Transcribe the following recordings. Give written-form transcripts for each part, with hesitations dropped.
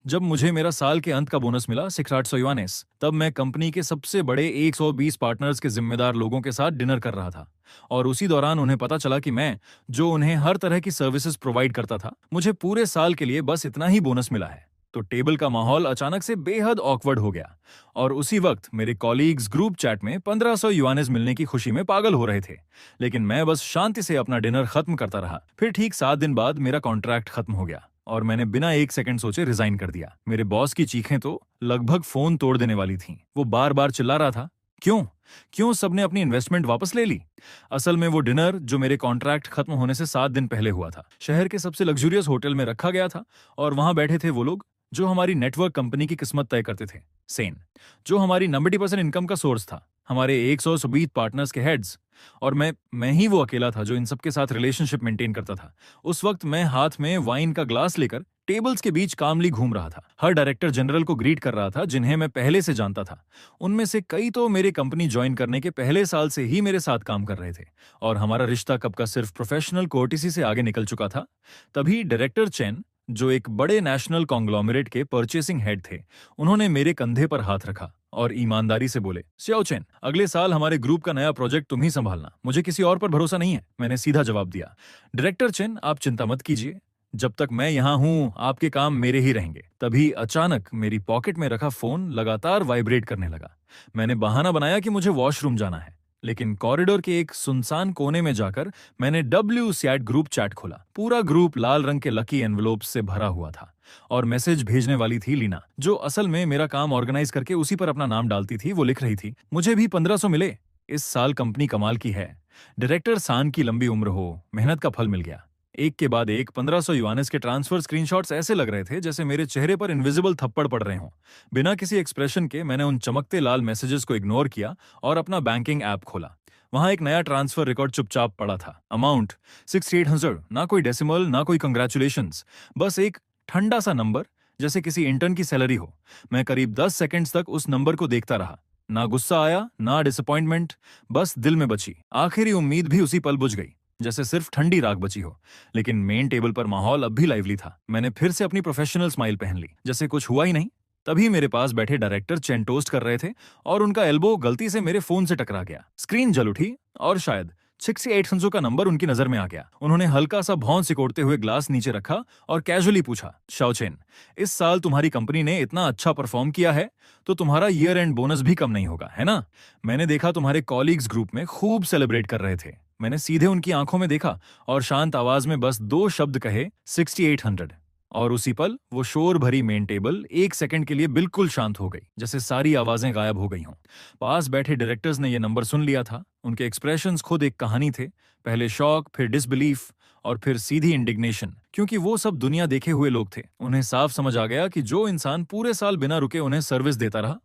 जब मुझे मेरा साल के अंत का बोनस मिला 6,800 युआनेस, तब मैं कंपनी के सबसे बड़े 120 पार्टनर्स के जिम्मेदार लोगों के साथ डिनर कर रहा था। और उसी दौरान उन्हें पता चला कि मैं, जो उन्हें हर तरह की सर्विसेज प्रोवाइड करता था, मुझे पूरे साल के लिए बस इतना ही बोनस मिला है। तो टेबल का माहौल अचानक से बेहद ऑकवर्ड हो गया। और उसी वक्त मेरे कॉलीग्स ग्रुप चैट में 1500 युआनेस मिलने की खुशी में पागल हो रहे थे। लेकिन मैं बस शांति से अपना डिनर खत्म करता रहा। फिर ठीक 7 दिन बाद मेरा कॉन्ट्रैक्ट खत्म हो गया और मैंने बिना एक सेकंड सोचे रिजाइन कर दिया। मेरे बॉस की चीखें तो लगभग फोन तोड़ देने वाली थीं। वो बार बार चिल्ला रहा था, क्यों क्यों सबने अपनी इन्वेस्टमेंट वापस ले ली। असल में वो डिनर जो मेरे कॉन्ट्रैक्ट खत्म होने से 7 दिन पहले हुआ था, शहर के सबसे लग्जूरियस होटल में रखा गया था। और वहां बैठे थे वो लोग जो हमारी नेटवर्क कंपनी की किस्मत तय करते थे। सेन, जो हमारी 90% इनकम का सोर्स था, हमारे 120 पार्टनर्स के हेड्स। और मैं ही वो अकेला था जो इन सबके साथ रिलेशनशिप मेंटेन करता था। उस वक्त मैं हाथ में वाइन का ग्लास लेकर टेबल्स के बीच कामली घूम रहा था। हर डायरेक्टर जनरल को ग्रीट कर रहा था जिन्हें मैं पहले से जानता था। उनमें से कई तो मेरे कंपनी ज्वाइन करने के पहले साल से ही मेरे साथ काम कर रहे थे। और हमारा रिश्ता कब का सिर्फ प्रोफेशनल कोर्टिसी से आगे निकल चुका था। तभी डायरेक्टर चेन, जो एक बड़े नेशनल कॉन्ग्लोमरेट के परचेसिंग हेड थे, उन्होंने मेरे कंधे पर हाथ रखा और ईमानदारी से बोले, सियाओ चेन, अगले साल हमारे ग्रुप का नया प्रोजेक्ट तुम ही संभालना, मुझे किसी और पर भरोसा नहीं है। मैंने सीधा जवाब दिया, डायरेक्टर चेन, आप चिंता मत कीजिए, जब तक मैं यहाँ हूँ आपके काम मेरे ही रहेंगे। तभी अचानक मेरी पॉकेट में रखा फोन लगातार वाइब्रेट करने लगा। मैंने बहाना बनाया कि मुझे वॉशरूम जाना है, लेकिन कॉरिडोर के एक सुनसान कोने में जाकर मैंने WSAT ग्रुप चैट खोला। पूरा ग्रुप लाल रंग के लकी एनवेलोप से भरा हुआ था और मैसेज भेजने वाली थी लीना, जो असल में मेरा काम ऑर्गेनाइज करके उसी पर अपना नाम डालती थी। वो लिख रही थी, मुझे भी 1500 मिले, इस साल कंपनी कमाल की है, डायरेक्टर सान की लंबी उम्र हो, मेहनत का फल मिल गया। एक के बाद एक 1500 युआनेस के ट्रांसफर स्क्रीनशॉट्स ऐसे लग रहे थे जैसे मेरे चेहरे पर इनविजिबल थप्पड़ पड़ रहे हों। बिना किसी एक्सप्रेशन के मैंने उन चमकते लाल मैसेजेस को इग्नोर किया और अपना बैंकिंग ऐप खोला। वहां एक नया ट्रांसफर रिकॉर्ड चुपचाप पड़ा था। अमाउंट 6800, ना कोई डेसिमल ना कोई कंग्रेचुलेशंस, बस एक ठंडा सा नंबर, जैसे किसी इंटर्न की सैलरी हो। मैं करीब 10 सेकंड्स तक उस नंबर को देखता रहा। ना गुस्सा आया ना डिसअपॉइंटमेंट, बस दिल में बची आखिरी उम्मीद भी उसी पल बुझ गई, जैसे सिर्फ ठंडी राख बची हो। लेकिन मेन टेबल पर माहौल अब भी लाइवली था। मैंने फिर से अपनी प्रोफेशनल स्माइल पहन ली, जैसे कुछ हुआ ही नहीं। तभी मेरे पास बैठे डायरेक्टर चेन टोस्ट कर रहे थे और उनका एल्बो गलती से मेरे फोन से टकरा गया। स्क्रीन जल उठी और शायद 6800 का नंबर उनकी नजर में आ गया। उन्होंने हल्का सा भौं सिकोड़ते हुए ग्लास नीचे रखा और कैजुअली पूछा, शाओचेन, इस साल तुम्हारी कंपनी ने इतना अच्छा परफॉर्म किया है तो तुम्हारा ईयर एंड बोनस भी कम नहीं होगा, है ना? मैंने देखा तुम्हारे कॉलीग्स ग्रुप में खूब सेलिब्रेट कर रहे थे। मैंने सीधे उनकी आंखों में देखा और शांत आवाज में बस 2 शब्द कहे, 6800। और उसी पल वो शोर भरी मेन टेबल एक सेकंड के लिए बिल्कुल शांत हो गई, जैसे सारी आवाजें गायब हो गई हों। पास बैठे डायरेक्टर्स ने ये नंबर सुन लिया था। उनके एक्सप्रेशंस खुद एक कहानी थे, पहले शॉक, फिर डिसबिलीफ और फिर सीधी इंडिग्नेशन, क्योंकि वो सब दुनिया देखे हुए लोग थे। उन्हें साफ समझ आ गया कि जो इंसान पूरे साल बिना रुके उन्हें सर्विस देता रहा,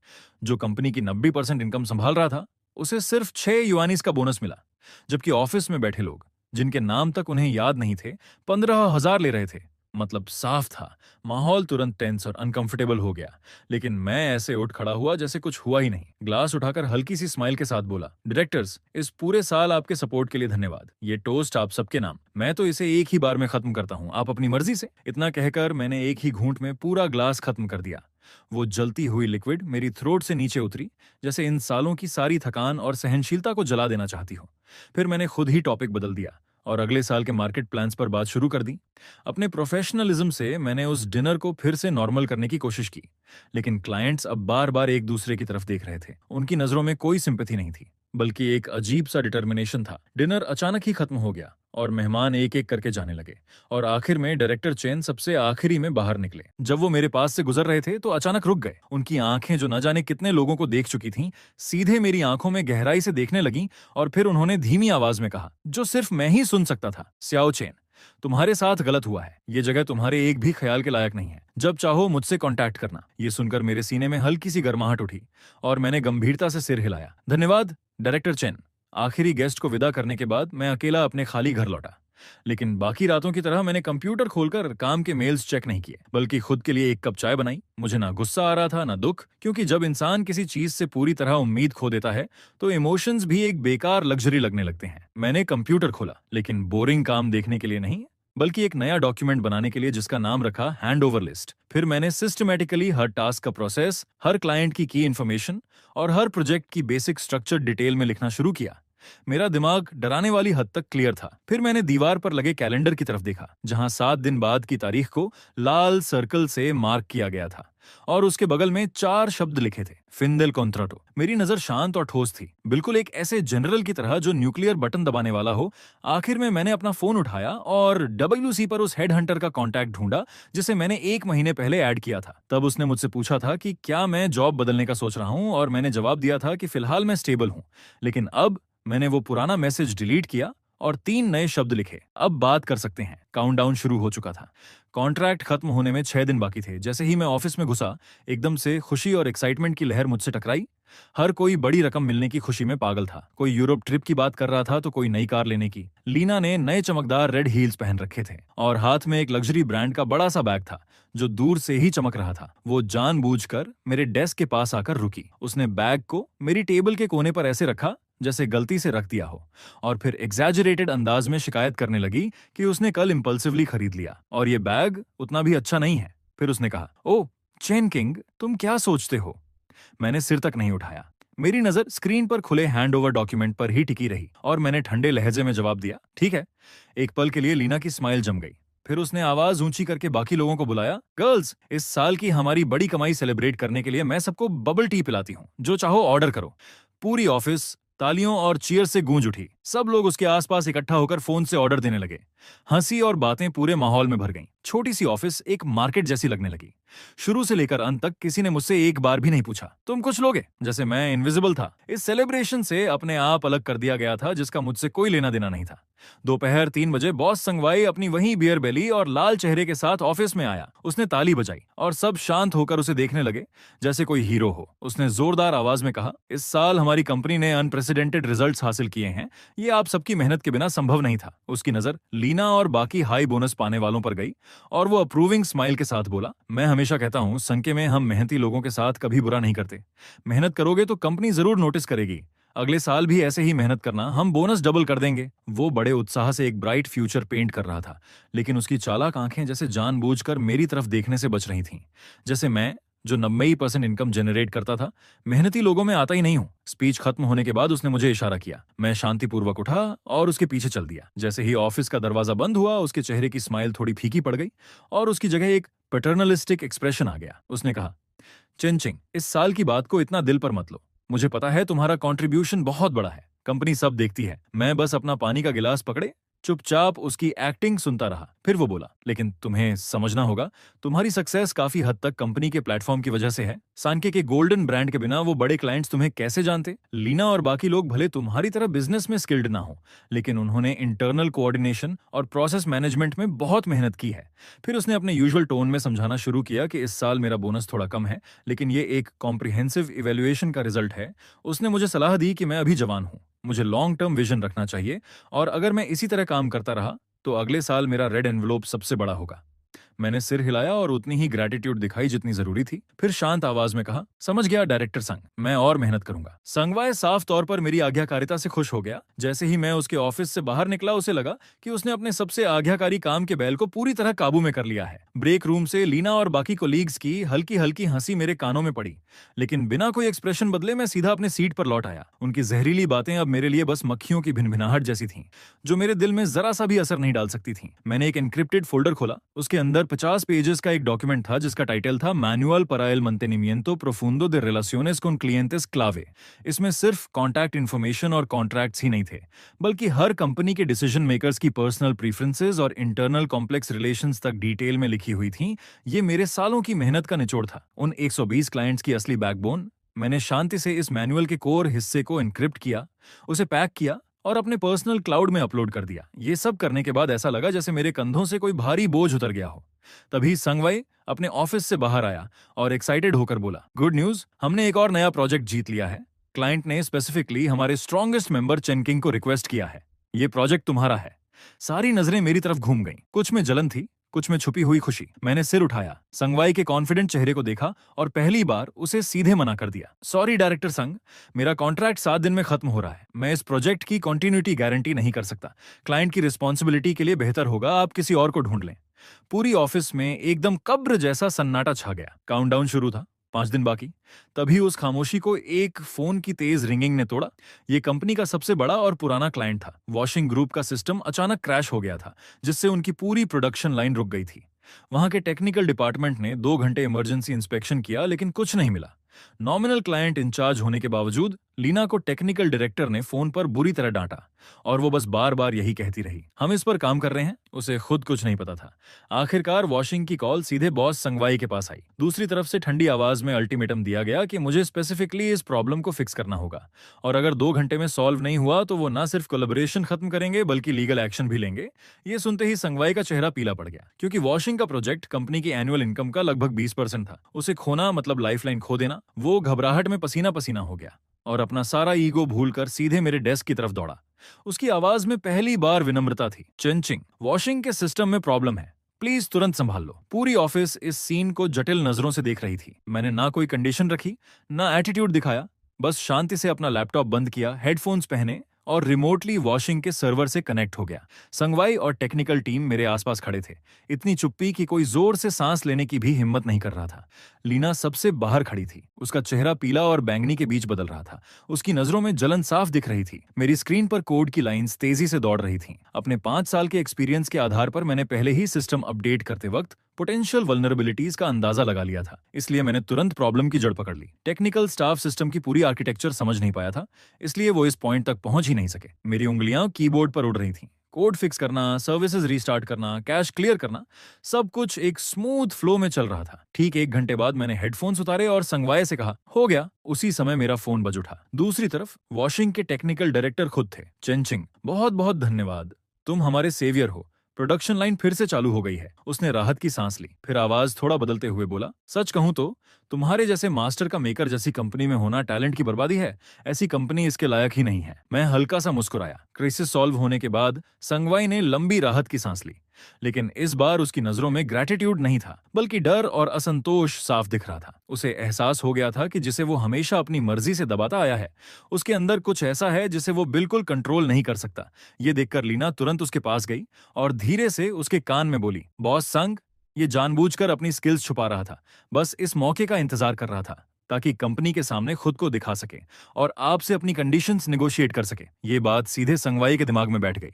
जो कंपनी की 90% इनकम संभाल रहा था, उसे सिर्फ 6 युआनीस का बोनस मिला, जबकि ऑफिस में बैठे लोग, जिनके नाम तक उन्हें याद नहीं थे, 15,000 ले रहे थे। मतलब साफ था, माहौल तुरंत टेंस और अनकंफर्टेबल हो गया। लेकिन मैं ऐसे उठ खड़ा हुआ जैसे कुछ हुआ ही नहीं। ग्लास उठाकर हल्की सी स्माइल के साथ बोला, डायरेक्टर्स, इस पूरे साल आपके सपोर्ट के लिए धन्यवाद। ये टोस्ट आप सबके नाम। मैं तो इसे एक ही बार में खत्म करता हूँ, आप अपनी मर्जी से। इतना कहकर मैंने एक ही घूंट में पूरा ग्लास खत्म कर दिया। वो जलती हुई लिक्विड मेरी थ्रोट से नीचे उतरी, जैसे इन सालों की सारी थकान और सहनशीलता को जला देना चाहती हो। फिर मैंने खुद ही टॉपिक बदल दिया और अगले साल के मार्केट प्लान्स पर बात शुरू कर दी। अपने प्रोफेशनलिज्म से मैंने उस डिनर को फिर से नॉर्मल करने की कोशिश की, लेकिन क्लाइंट्स अब बार बार एक दूसरे की तरफ देख रहे थे। उनकी नजरों में कोई सिंपैथी नहीं थी, बल्कि एक अजीब सा डिटर्मिनेशन था। डिनर अचानक ही खत्म हो गया और मेहमान एक एक करके जाने लगे और आखिर में डायरेक्टर चेन सबसे आखिरी में बाहर निकले। जब वो मेरे पास से गुजर रहे थे तो अचानक रुक गए। उनकी आंखें, जो न जाने कितने लोगों को देख चुकी थीं, सीधे मेरी आंखों में गहराई से देखने लगीं और फिर उन्होंने धीमी आवाज में कहा, जो सिर्फ मैं ही सुन सकता था, स्याओ चेन, तुम्हारे साथ गलत हुआ है। ये जगह तुम्हारे एक भी ख्याल के लायक नहीं है। जब चाहो मुझसे कांटेक्ट करना। ये सुनकर मेरे सीने में हल्की सी गर्माहट उठी और मैंने गंभीरता से सिर हिलाया। धन्यवाद डायरेक्टर चेन। आखिरी गेस्ट को विदा करने के बाद मैं अकेला अपने खाली घर लौटा। लेकिन बाकी रातों की तरह मैंने कंप्यूटर खोलकर काम के मेल्स चेक नहीं किए, बल्कि खुद के लिए एक कप चाय बनाई। मुझे ना गुस्सा आ रहा था ना दुख, क्योंकि जब इंसान किसी चीज से पूरी तरह उम्मीद खो देता है तो इमोशंस भी एक बेकार लग्जरी लगने लगते हैं। मैंने कंप्यूटर खोला, लेकिन बोरिंग काम देखने के लिए नहीं, बल्कि एक नया डॉक्यूमेंट बनाने के लिए जिसका नाम रखा हैंड ओवर लिस्ट। फिर मैंने सिस्टमैटिकली हर टास्क का प्रोसेस, हर क्लाइंट की इन्फॉर्मेशन और हर प्रोजेक्ट की बेसिक स्ट्रक्चर डिटेल में लिखना शुरू किया। मेरा दिमाग डराने वाली हद तक क्लियर था। फिर मैंने दीवार पर लगे कैलेंडर की तरफ देखा, जहां 7 दिन बाद की तारीख को लाल सर्कल से मार्क किया गया था और उसके बगल में 4 शब्द लिखे थे, फिंदेल कॉन्ट्राटो। मेरी नजर शांत और ठोस थी, बिल्कुल एक ऐसे जनरल की तरह जो न्यूक्लियर बटन दबाने वाला हो। आखिर में मैंने अपना फोन उठाया और WC पर उस हेड हंटर का कॉन्टैक्ट ढूंढा जिसे मैंने 1 महीने पहले ऐड किया था। तब उसने मुझसे पूछा था कि क्या मैं जॉब बदलने का सोच रहा हूं, और मैंने जवाब दिया था कि फिलहाल मैं स्टेबल हूं। लेकिन अब मैंने वो पुराना मैसेज डिलीट किया और 3 नए शब्द लिखे, अब बात कर सकते हैं। काउंटडाउन शुरू हो चुका था। कॉन्ट्रैक्ट खत्म होने में 6 दिन बाकी थे। जैसे ही मैं ऑफिस में घुसा, एकदम से खुशी और एक्साइटमेंट की लहर मुझसे टकराई। हर कोई बड़ी रकम मिलने की खुशी में पागल था। कोई यूरोप ट्रिप की बात कर रहा था तो कोई नई कार लेने की। लीना ने नए चमकदार रेड हील्स पहन रखे थे और हाथ में एक लग्जरी ब्रांड का बड़ा सा बैग था जो दूर से ही चमक रहा था। वो जानबूझकर मेरे डेस्क के पास आकर रुकी। उसने बैग को मेरी टेबल के कोने पर ऐसे रखा जैसे गलती से रख दिया हो, और फिर एग्जैजरेटेड अंदाज में शिकायत करने लगी कि उसने कल इंपल्सिवली खरीद लिया और ये बैग उतना भी अच्छा नहीं है। फिर उसने कहा, "ओह चेन किंग, तुम क्या सोचते हो?" मैंने सिर तक नहीं उठाया। मेरी नजर स्क्रीन पर खुले हैंडओवर डॉक्यूमेंट पर ही टिकी रही और मैंने ठंडे लहजे में जवाब दिया, "ठीक है।" एक पल के लिए लीना की स्माइल जम गई। फिर उसने आवाज ऊंची करके बाकी लोगों को बुलाया, "गर्ल्स, इस साल की हमारी बड़ी कमाई सेलिब्रेट करने के लिए मैं सबको बबल टी पिलाती हूँ। जो चाहो ऑर्डर करो।" पूरी ऑफिस तालियों और चीयर से गूंज उठी। सब लोग उसके आसपास इकट्ठा होकर फोन से ऑर्डर देने लगे। हंसी और बातें पूरे माहौल में भर गईं। छोटी सी ऑफिस एक मार्केट जैसी लगने लगी। शुरू से लेकर अंत तक किसी ने मुझसे एक बार भी नहीं पूछा, "तुम कुछ लोगे?" जैसे मैं इनविजिबल था। इस सेलिब्रेशन से अपने आप अलग कर दिया गया था जिसका मुझसे कोई लेना देना नहीं था। दोपहर 3 बजे बॉस संगवाई अपनी वही बियर बेली और लाल चेहरे के साथ ऑफिस में आया। उसने ताली बजाई और सब शांत होकर उसे देखने लगे जैसे कोई हीरो हो। उसने जोरदार आवाज में कहा, "इस साल हमारी कंपनी ने अनप्रेसिडेंटेड रिजल्ट्स हासिल किए हैं। ये आप सबकी मेहनत के बिना संभव नहीं था।" उसकी नजर लीना और बाकी हाई बोनस पाने वालों पर गई और वो अप्रूविंग स्माइल के साथ बोला, "मैं हमेशा कहता हूं, संके में हम मेहनती लोगों के साथ कभी बुरा नहीं करते। मेहनत करोगे तो कंपनी जरूर नोटिस करेगी। अगले साल भी ऐसे ही मेहनत करना, हम बोनस डबल कर देंगे।" वो बड़े उत्साह से एक ब्राइट फ्यूचर पेंट कर रहा था, लेकिन उसकी चालाक आंखें जैसे जानबूझकर मेरी तरफ देखने से बच रही थीं। जैसे मैं, जो 90% इनकम जनरेट करता था, मेहनती लोगों में आता ही नहीं हूं। स्पीच खत्म होने के बाद उसने मुझे इशारा किया। मैं शांतिपूर्वक उठा और उसके पीछे चल दिया। जैसे ही ऑफिस का दरवाजा बंद हुआ, उसके चेहरे की स्माइल थोड़ी फीकी पड़ गई और उसकी जगह एक पैटर्नलिस्टिक एक्सप्रेशन आ गया। उसने कहा, "चिंचिंग, इस साल की बात को इतना दिल पर मत लो। मुझे पता है तुम्हारा कंट्रीब्यूशन बहुत बड़ा है। कंपनी सब देखती है।" मैं बस अपना पानी का गिलास पकड़े चुपचाप उसकी एक्टिंग सुनता रहा। फिर वो बोला, "लेकिन तुम्हें समझना होगा, तुम्हारी सक्सेस काफी हद तक कंपनी के प्लेटफॉर्म की वजह से है। सांके के गोल्डन ब्रांड के बिना वो बड़े क्लाइंट्स तुम्हें कैसे जानते? लीना और बाकी लोग भले तुम्हारी तरह बिजनेस में स्किल्ड ना हो, लेकिन उन्होंने इंटरनल कोऑर्डिनेशन और प्रोसेस मैनेजमेंट में बहुत मेहनत की है।" फिर उसने अपने यूजुअल टोन में समझाना शुरू किया कि इस साल मेरा बोनस थोड़ा कम है, लेकिन ये एक कॉम्प्रिहेंसिव इवैल्यूएशन का रिजल्ट है। उसने मुझे सलाह दी कि मैं अभी जवान हूँ, मुझे लॉन्ग टर्म विजन रखना चाहिए, और अगर मैं इसी तरह काम करता रहा तो अगले साल मेरा रेड एनवलप सबसे बड़ा होगा। मैंने सिर हिलाया और उतनी ही ग्रेटिट्यूड दिखाई जितनी जरूरी थी। फिर शांत आवाज में कहा, "समझ गया डायरेक्टर संग, मैं और मेहनत करूंगा।" संगवाय साफ तौर पर मेरी आज्ञाकारिता से खुश हो गया। जैसे ही मैं उसके ऑफिस से बाहर निकला, उसे लगा कि उसने अपने सबसे आज्ञाकारी काम के बैल को पूरी तरह काबू में कर लिया है। ब्रेक रूम से लीना और बाकी कोलीग्स की हल्की हल्की हंसी मेरे कानों में पड़ी, लेकिन बिना कोई एक्सप्रेशन बदले मैं सीधा अपने सीट पर लौट आया। उनकी जहरीली बातें अब मेरे लिए बस मक्खियों की भिनभिनाहट जैसी थीं, जो मेरे दिल में जरा सा भी असर नहीं डाल सकती थीं। मैंने एक एन्क्रिप्टेड फोल्डर खोला। उसके अंदर 50 पेजेस का एक डॉक्यूमेंट था जिसका टाइटल था manual para el mantenimiento profundo de relaciones con clientes clave। इसमें सिर्फ कॉन्टैक्ट इन्फॉर्मेशन और कॉन्ट्रैक्ट्स ही नहीं थे, बल्कि हर कंपनी के डिसीजन मेकर्स की पर्सनल प्रीफरेंसेस और इंटरनल कॉम्प्लेक्स रिलेशंस तक डिटेल में लिखी हुई थी। ये मेरे सालों की मेहनत का निचोड़ था, उन 120 क्लाइंट्स की असली बैकबोन। मैंने शांति से इस मैनुअल के कोर हिस्से को एन्क्रिप्ट किया, उसे पैक किया और अपने पर्सनल क्लाउड में अपलोड कर दिया। ये सब करने के बाद ऐसा लगा जैसे मेरे कंधों से कोई भारी बोझ उतर गया हो। तभी संगवाई अपने ऑफिस से बाहर आया और एक्साइटेड होकर बोला, "गुड न्यूज, हमने एक और नया प्रोजेक्ट जीत लिया है। क्लाइंट ने स्पेसिफिकली हमारे स्ट्रॉन्गेस्ट मेंबर चेनकिंग को रिक्वेस्ट किया है। ये प्रोजेक्ट तुम्हारा है।" सारी नजरें मेरी तरफ घूम गईं। कुछ में जलन थी, कुछ में छुपी हुई खुशी। मैंने सिर उठाया, संगवाई के कॉन्फिडेंट चेहरे को देखा और पहली बार उसे सीधे मना कर दिया। सॉरी डायरेक्टर संग, मेरा कॉन्ट्रैक्ट 7 दिन में खत्म हो रहा है। मैं इस प्रोजेक्ट की कंटिन्यूटी गारंटी नहीं कर सकता। क्लाइंट की रिस्पॉन्सिबिलिटी के लिए बेहतर होगा आप किसी और को ढूंढ लें। पूरी ऑफिस में एकदम कब्र जैसा सन्नाटा छा गया। काउंटडाउन शुरू था, 5 दिन बाकी। तभी उस खामोशी को एक फोन की तेज रिंगिंग ने तोड़ा। ये कंपनी का सबसे बड़ा और पुराना क्लाइंट था। वॉशिंग ग्रुप का सिस्टम अचानक क्रैश हो गया था, जिससे उनकी पूरी प्रोडक्शन लाइन रुक गई थी। वहां के टेक्निकल डिपार्टमेंट ने 2 घंटे इमरजेंसी इंस्पेक्शन किया, लेकिन कुछ नहीं मिला। नॉमिनल क्लाइंट इंचार्ज होने के बावजूद लीना को टेक्निकल डायरेक्टर ने फोन पर बुरी तरह डांटा और वो बस बार बार यही कहती रही, हम इस पर काम कर रहे हैं। उसे खुद कुछ नहीं पता था। आखिरकार वॉशिंग की कॉल सीधे बॉस संगवाई के पास आई। दूसरी तरफ से ठंडी आवाज में अल्टीमेटम दिया गया कि मुझे स्पेसिफिकली इस प्रॉब्लम को फिक्स करना होगा और अगर 2 घंटे में सॉल्व नहीं हुआ तो वो न सिर्फ कोलैबोरेशन खत्म करेंगे बल्कि लीगल एक्शन भी लेंगे। ये सुनते ही संगवाई का चेहरा पीला पड़ गया, क्योंकि वॉशिंग का प्रोजेक्ट कंपनी की एनुअल इनकम का लगभग 20% था। उसे खोना मतलब लाइफलाइन खो देना। वो घबराहट में पसीना पसीना हो गया और अपना सारा ईगो भूलकर सीधे मेरे डेस्क की तरफ दौड़ा। उसकी आवाज में पहली बार विनम्रता थी। चिंचिंग, वॉशिंग के सिस्टम में प्रॉब्लम है, प्लीज तुरंत संभाल लो। पूरी ऑफिस इस सीन को जटिल नजरों से देख रही थी। मैंने ना कोई कंडीशन रखी, ना एटीट्यूड दिखाया, बस शांति से अपना लैपटॉप बंद किया, हेडफोन्स पहने और रिमोटली वॉशिंग के सर्वर से कनेक्ट हो गया। संगवाई और टेक्निकल टीम मेरे आसपास खड़े थे। इतनी चुप्पी कि कोई जोर से सांस लेने की भी हिम्मत नहीं कर रहा था। लीना सबसे बाहर खड़ी थी। उसका चेहरा पीला और बैंगनी के बीच बदल रहा था। उसकी नजरों में जलन साफ दिख रही थी। मेरी स्क्रीन पर कोड की लाइंस तेजी से दौड़ रही थीं। अपने 5 साल के एक्सपीरियंस के आधार पर मैंने पहले ही सिस्टम अपडेट करते वक्त पोटेंशियल वल्नरेबिलिटीज का अंदाजा लगा लिया था, इसलिए मैंने तुरंत प्रॉब्लम की जड़ पकड़ ली। टेक्निकल स्टाफ सिस्टम की पूरी आर्किटेक्चर समझ नहीं पाया था, इसलिए वो इस पॉइंट तक पहुंच ही नहीं सके। मेरी उंगलियां कीबोर्ड पर उड़ रही थीं। कोड फिक्स करना, सर्विसेज रीस्टार्ट करना, कैश क्लियर करना, सब कुछ एक स्मूथ फ्लो में चल रहा था। ठीक 1 घंटे बाद मैंने हेडफोन्स उतारे और संगवाई से कहा, हो गया। उसी समय मेरा फोन बज उठा। दूसरी तरफ वॉशिंग के टेक्निकल डायरेक्टर खुद थे। चेंचिंग, बहुत बहुत धन्यवाद, तुम हमारे सेवियर हो। प्रोडक्शन लाइन फिर से चालू हो गई है। उसने राहत की सांस ली, फिर आवाज थोड़ा बदलते हुए बोला, सच कहूं तो तुम्हारे जैसे मास्टर का मेकर जैसी कंपनी में होना टैलेंट की बर्बादी है। ऐसी कंपनी इसके लायक ही नहीं है। मैं हल्का सा मुस्कुराया। क्राइसिस सॉल्व होने के बाद संगवाई ने लंबी राहत की सांस ली, लेकिन इस बार उसकी नजरों में ग्रैटिट्यूड नहीं था, बल्कि डर और असंतोष साफ दिख रहा था। उसे एहसास हो गया था कि जिसे वो हमेशा अपनी मर्जी से दबाता आया है, उसके अंदर कुछ ऐसा है जिसे वो बिल्कुल कंट्रोल नहीं कर सकता। ये देखकर लीना तुरंत उसके पास गई और धीरे से उसके कान में बोली, बॉस संग, ये जानबूझकर अपनी स्किल्स छुपा रहा था, बस इस मौके का इंतजार कर रहा था ताकि कंपनी के सामने खुद को दिखा सके और आपसे अपनी कंडीशंस नेगोशिएट कर सके। ये बात सीधे संगवाई के दिमाग में बैठ गई।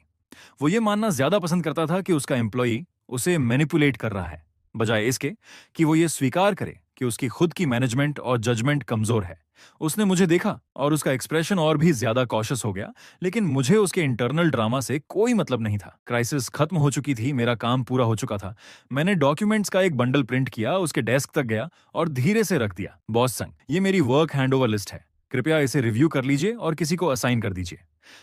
वो ये मानना ज्यादा पसंद करता था कि उसका एम्प्लॉई उसे मैनिपुलेट कर रहा है, बजाय इसके कि वो ये स्वीकार करे कि उसकी खुद की मैनेजमेंट और जजमेंट कमजोर है। उसने मुझे देखा और उसका एक्सप्रेशन और भी ज्यादा कॉशियस हो गया, लेकिन मुझे उसके इंटरनल ड्रामा से कोई मतलब नहीं था। क्राइसिस खत्म हो चुकी थी, मेरा काम पूरा हो चुका था। मैंने डॉक्यूमेंट्स का एक बंडल प्रिंट किया, उसके डेस्क तक गया और धीरे से रख दिया। बॉस संग, ये मेरी वर्क हैंडओवर लिस्ट है, कृपया इसे रिव्यू कर लीजिए और किसी को असाइन कर दीजिए।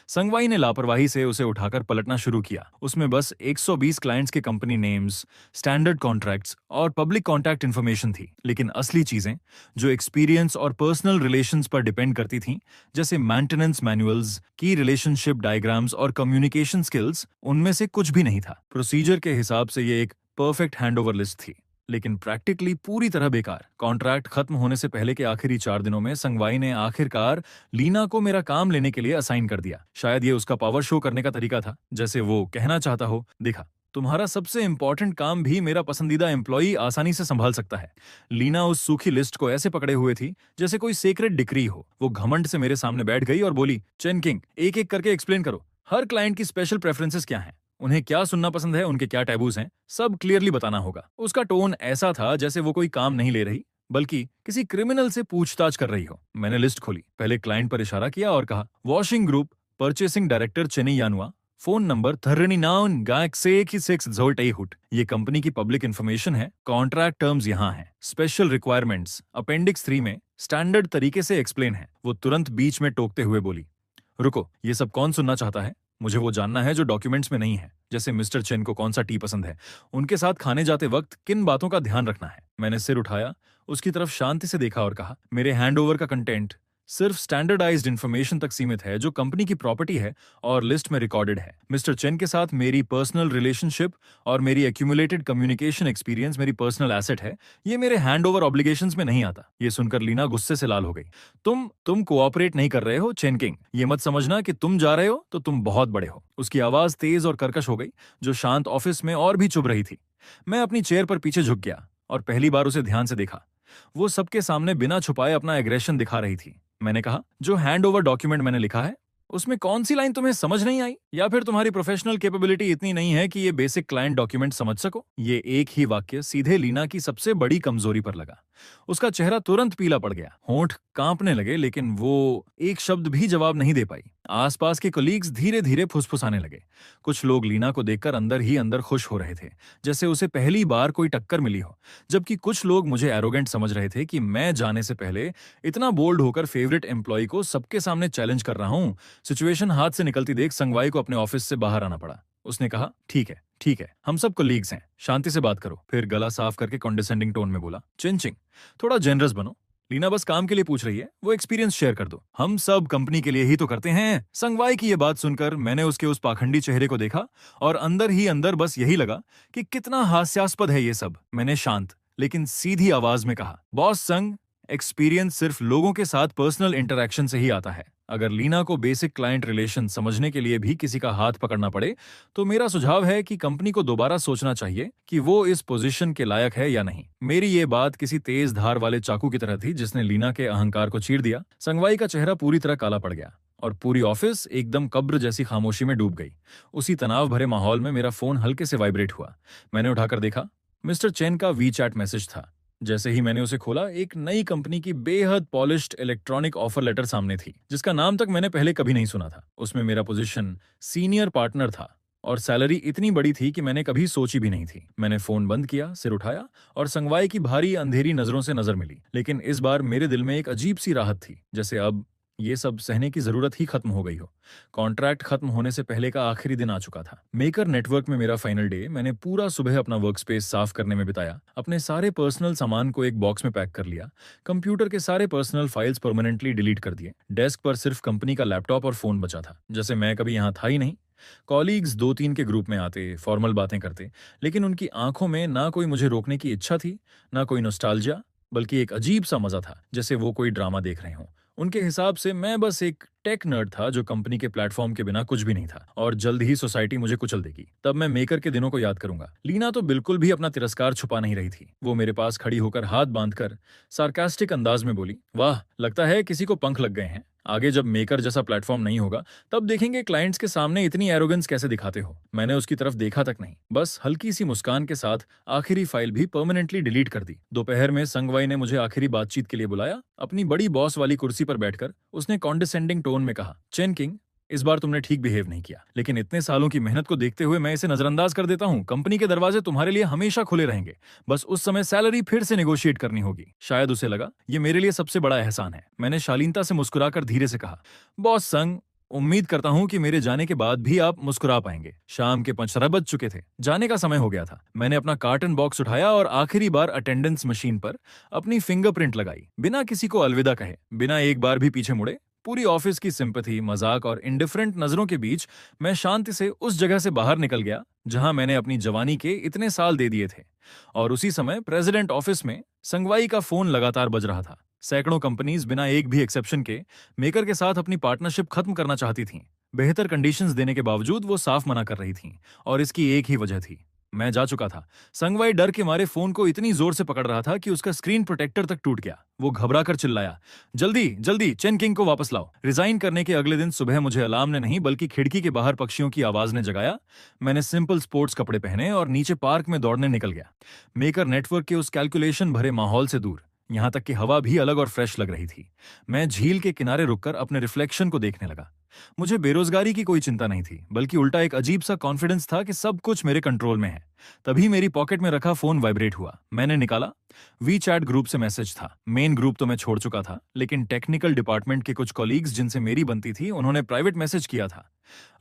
संगवाई ने लापरवाही से उसे उठाकर पलटना शुरू किया। उसमें बस 120 क्लाइंट्स के कंपनी नेम्स, स्टैंडर्ड कॉन्ट्रैक्ट्स और पब्लिक कॉन्टैक्ट इन्फॉर्मेशन थी, लेकिन असली चीजें जो एक्सपीरियंस और पर्सनल रिलेशंस पर डिपेंड करती थीं, जैसे मेंटेनेंस मैनुअल्स, की रिलेशनशिप डायग्राम्स और कम्युनिकेशन स्किल्स, उनमें से कुछ भी नहीं था। प्रोसीजर के हिसाब से ये एक परफेक्ट हैंडओवर लिस्ट थी, लेकिन प्रैक्टिकली पूरी तरह बेकार। कॉन्ट्रैक्ट खत्म होने से पहले के आखिरी 4 दिनों में संगवाई ने आखिरकार लीना को मेरा काम लेने के लिए असाइन कर दिया। शायद ये उसका पावर शो करने का तरीका था, जैसे वो कहना चाहता हो, देखा, तुम्हारा सबसे इंपॉर्टेंट काम भी मेरा पसंदीदा एम्प्लॉई आसानी से संभाल सकता है। लीना उस सूखी लिस्ट को ऐसे पकड़े हुए थी जैसे कोई सीक्रेट डिक्री हो। वो घमंड से मेरे सामने बैठ गई और बोली, चेन किंग, एक एक करके एक्सप्लेन करो। हर क्लाइंट की स्पेशल प्रेफरेंसेस क्या हैं, उन्हें क्या सुनना पसंद है, उनके क्या टैबूज हैं, सब क्लियरली बताना होगा। उसका टोन ऐसा था जैसे वो कोई काम नहीं ले रही, बल्कि किसी क्रिमिनल से पूछताछ कर रही हो। मैंने लिस्ट खोली, पहले क्लाइंट पर इशारा किया और कहा, वॉशिंग ग्रुप, परचेसिंग डायरेक्टर चेन्नई यानुआ, फोन नंबर 39 ये कंपनी की पब्लिक इन्फॉर्मेशन है। कॉन्ट्रैक्ट टर्म्स यहाँ हैं, स्पेशल रिक्वायरमेंट्स अपेंडिक्स 3 में स्टैंडर्ड तरीके से एक्सप्लेन है। वो तुरंत बीच में टोकते हुए बोली, रुको, ये सब कौन सुनना चाहता है? मुझे वो जानना है जो डॉक्यूमेंट्स में नहीं है, जैसे मिस्टर चेन को कौन सा टी पसंद है, उनके साथ खाने जाते वक्त किन बातों का ध्यान रखना है। मैंने सिर उठाया, उसकी तरफ शांति से देखा और कहा, मेरे हैंडओवर का कंटेंट सिर्फ स्टैंडर्डाइज्ड इन्फॉर्मेशन तक सीमित है जो कंपनी की प्रॉपर्टी है और लिस्ट में रिकॉर्डेड है। मिस्टर चेन के साथ मेरी पर्सनल रिलेशनशिप और मेरी एक्यूमुलेटेड कम्युनिकेशन एक्सपीरियंस मेरी पर्सनल एसेट है, ये मेरे हैंड ओवर ऑब्लिगेशंस में नहीं आता। ये सुनकर लीना गुस्से से लाल हो गई। तुम कोऑपरेट नहीं कर रहे हो चेन किंग। ये मत समझना कि तुम जा रहे हो तो तुम बहुत बड़े हो। उसकी आवाज तेज और कर्कश हो गई, जो शांत ऑफिस में और भी चुभ रही थी। मैं अपनी चेयर पर पीछे झुक गया और पहली बार उसे ध्यान से देखा। वो सबके सामने बिना छुपाए अपना एग्रेशन दिखा रही थी। मैंने कहा, जो हैंड ओवर डॉक्यूमेंट मैंने लिखा है उसमें कौन सी लाइन तुम्हें समझ नहीं आई, या फिर तुम्हारी प्रोफेशनल कैपेबिलिटी इतनी नहीं है कि ये बेसिक क्लाइंट डॉक्यूमेंट समझ सको? ये एक ही वाक्य सीधे लीना की सबसे बड़ी कमजोरी पर लगा। उसका चेहरा तुरंत पीला पड़ गया, होंठ कांपने लगे, लेकिन वो एक शब्द भी जवाब नहीं दे पाई। आसपास के कलीग्स धीरे धीरे फुसफुसाने लगे। कुछ लोग लीना को देखकर अंदर ही अंदर खुश हो रहे थे, जैसे उसे पहली बार कोई टक्कर मिली हो, जबकि कुछ लोग मुझे एरोगेंट समझ रहे थे कि मैं जाने से पहले इतना बोल्ड होकर फेवरेट एम्प्लॉय को सबके सामने चैलेंज कर रहा हूं। सिचुएशन हाथ से निकलती देख संगवाई को अपने ऑफिस से बाहर आना पड़ा। उसने कहा, ठीक है, हम सब कलीग्स हैं, शांति से बात करो। फिर गला साफ करके कॉन्डिसेंडिंग टोन में बोला, चिंचिंग, थोड़ा जेनरस बनो। लीना बस काम के लिए पूछ रही है, वो एक्सपीरियंस शेयर कर दो। हम सब कंपनी के लिए ही तो करते हैं। संगवाई की ये बात सुनकर मैंने उसके उस पाखंडी चेहरे को देखा और अंदर ही अंदर बस यही लगा कि कितना हास्यास्पद है ये सब। मैंने शांत लेकिन सीधी आवाज में कहा, बॉस संग, एक्सपीरियंस सिर्फ लोगों के साथ पर्सनल इंटरेक्शन से ही आता है। अगर लीना को बेसिक क्लाइंट रिलेशन समझने के लिए भी किसी का हाथ पकड़ना पड़े तो मेरा सुझाव है कि कंपनी को दोबारा सोचना चाहिए कि वो इस पोजीशन के लायक है या नहीं। मेरी ये बात किसी तेज धार वाले चाकू की तरह थी जिसने लीना के अहंकार को चीर दिया। संगवाई का चेहरा पूरी तरह काला पड़ गया और पूरी ऑफिस एकदम कब्र जैसी खामोशी में डूब गई। उसी तनाव भरे माहौल में मेरा फोन हल्के से वाइब्रेट हुआ। मैंने उठाकर देखा, मिस्टर चेन का वीचैट मैसेज था। जैसे ही मैंने उसे खोला, एक नई कंपनी की बेहद पॉलिश्ड इलेक्ट्रॉनिक ऑफर लेटर सामने थी, जिसका नाम तक मैंने पहले कभी नहीं सुना था। उसमें मेरा पोजीशन सीनियर पार्टनर था और सैलरी इतनी बड़ी थी कि मैंने कभी सोची भी नहीं थी। मैंने फोन बंद किया, सिर उठाया और संगवाई की भारी अंधेरी नजरों से नजर मिली। लेकिन इस बार मेरे दिल में एक अजीब सी राहत थी, जैसे अब ये सब सहने की जरूरत ही खत्म हो गई हो। कॉन्ट्रैक्ट खत्म होने से पहले का आखिरी दिन आ चुका था। मेकर नेटवर्क में मेरा फाइनल डे। मैंने पूरा सुबह अपना वर्क स्पेस साफ करने में बिताया, अपने सारे पर्सनल सामान को एक बॉक्स में पैक कर लिया, कंप्यूटर के सारे पर्सनल फाइल्स परमानेंटली डिलीट कर दिए। डेस्क पर सिर्फ कंपनी का लैपटॉप और फोन बचा था, जैसे मैं कभी यहाँ था ही नहीं। कॉलीग्स 2-3 के ग्रुप में आते, फॉर्मल बातें करते, लेकिन उनकी आंखों में ना कोई मुझे रोकने की इच्छा थी, ना कोई नॉस्टैल्जिया, बल्कि एक अजीब सा मजा था, जैसे वो कोई ड्रामा देख रहे हों। उनके हिसाब से मैं बस एक टेक नर्ड था जो कंपनी के प्लेटफॉर्म के बिना कुछ भी नहीं था, और जल्द ही सोसाइटी मुझे कुचल देगी। तब मैं मेकर के दिनों को याद करूंगा। लीना तो बिल्कुल भी अपना तिरस्कार छुपा नहीं रही थी। वो मेरे पास खड़ी होकर हाथ बांधकर सार्कास्टिक अंदाज में बोली, वाह, लगता है किसी को पंख लग गए हैं। आगे जब मेकर जैसा प्लेटफॉर्म नहीं होगा तब देखेंगे क्लाइंट्स के सामने इतनी एरोगेंस कैसे दिखाते हो। मैंने उसकी तरफ देखा तक नहीं, बस हल्की सी मुस्कान के साथ आखिरी फाइल भी परमानेंटली डिलीट कर दी। दोपहर में संगवाई ने मुझे आखिरी बातचीत के लिए बुलाया। अपनी बड़ी बॉस वाली कुर्सी पर बैठकर उसने कॉन्डिसेंडिंग टोन में कहा, चेन किंग, इस बार तुमने ठीक बिहेव नहीं किया, लेकिन इतने सालों की मेहनत को देखते हुए मैं इसे नजरअंदाज कर देता हूँ। कंपनी के दरवाजे तुम्हारे लिए हमेशा खुले रहेंगे, बस उस समय सैलरी फिर से नेगोशिएट करनी होगी। शायद उसे लगा ये मेरे लिए सबसे बड़ा एहसान है। मैंने शालीनता से मुस्कुराकर धीरे से कहा, बॉस संग, उम्मीद करता हूं कि मेरे जाने के बाद भी आप मुस्कुरा पाएंगे। शाम के 5 बज चुके थे, जाने का समय हो गया था। मैंने अपना कार्टन बॉक्स उठाया और आखिरी बार अटेंडेंस मशीन पर अपनी फिंगरप्रिंट लगाई, बिना किसी को अलविदा कहे, बिना एक बार भी पीछे मुड़े। पूरी ऑफिस की सिंपैथी, मजाक और इंडिफरेंट नजरों के बीच मैं शांति से उस जगह से बाहर निकल गया जहां मैंने अपनी जवानी के इतने साल दे दिए थे। और उसी समय प्रेसिडेंट ऑफिस में संगवाई का फोन लगातार बज रहा था। सैकड़ों कंपनीज बिना एक भी एक्सेप्शन के मेकर के साथ अपनी पार्टनरशिप खत्म करना चाहती थीं। बेहतर कंडीशंस देने के बावजूद वो साफ मना कर रही थीं, और इसकी एक ही वजह थी, मैं जा चुका था। संगवाई डर के मारे फोन को इतनी जोर से पकड़ रहा था कि उसका स्क्रीन प्रोटेक्टर तक टूट गया। वो घबराकर चिल्लाया, जल्दी जल्दी चेन किंग को वापस लाओ। रिजाइन करने के अगले दिन सुबह मुझे अलार्म ने नहीं बल्कि खिड़की के बाहर पक्षियों की आवाज ने जगाया। मैंने सिंपल स्पोर्ट्स कपड़े पहने और नीचे पार्क में दौड़ने निकल गया, मेकर नेटवर्क के उस कैलकुलेशन भरे माहौल से दूर। यहां तक कि हवा भी अलग और फ्रेश लग रही थी। मैं झील के किनारे रुककर अपने रिफ्लेक्शन को देखने लगा। मुझे बेरोजगारी की कोई चिंता नहीं थी, बल्कि उल्टा एक अजीब सा कॉन्फिडेंस था कि सब कुछ मेरे कंट्रोल में है। तभी मेरी पॉकेट में रखा फोन वाइब्रेट हुआ। मैंने निकाला। वीचैट ग्रुप से मैसेज था। मेन ग्रुप तो मैं छोड़ चुका था, लेकिन टेक्निकल डिपार्टमेंट के कुछ कॉलीग्स जिनसे मेरी बनती थी, उन्होंने प्राइवेट मैसेज किया था।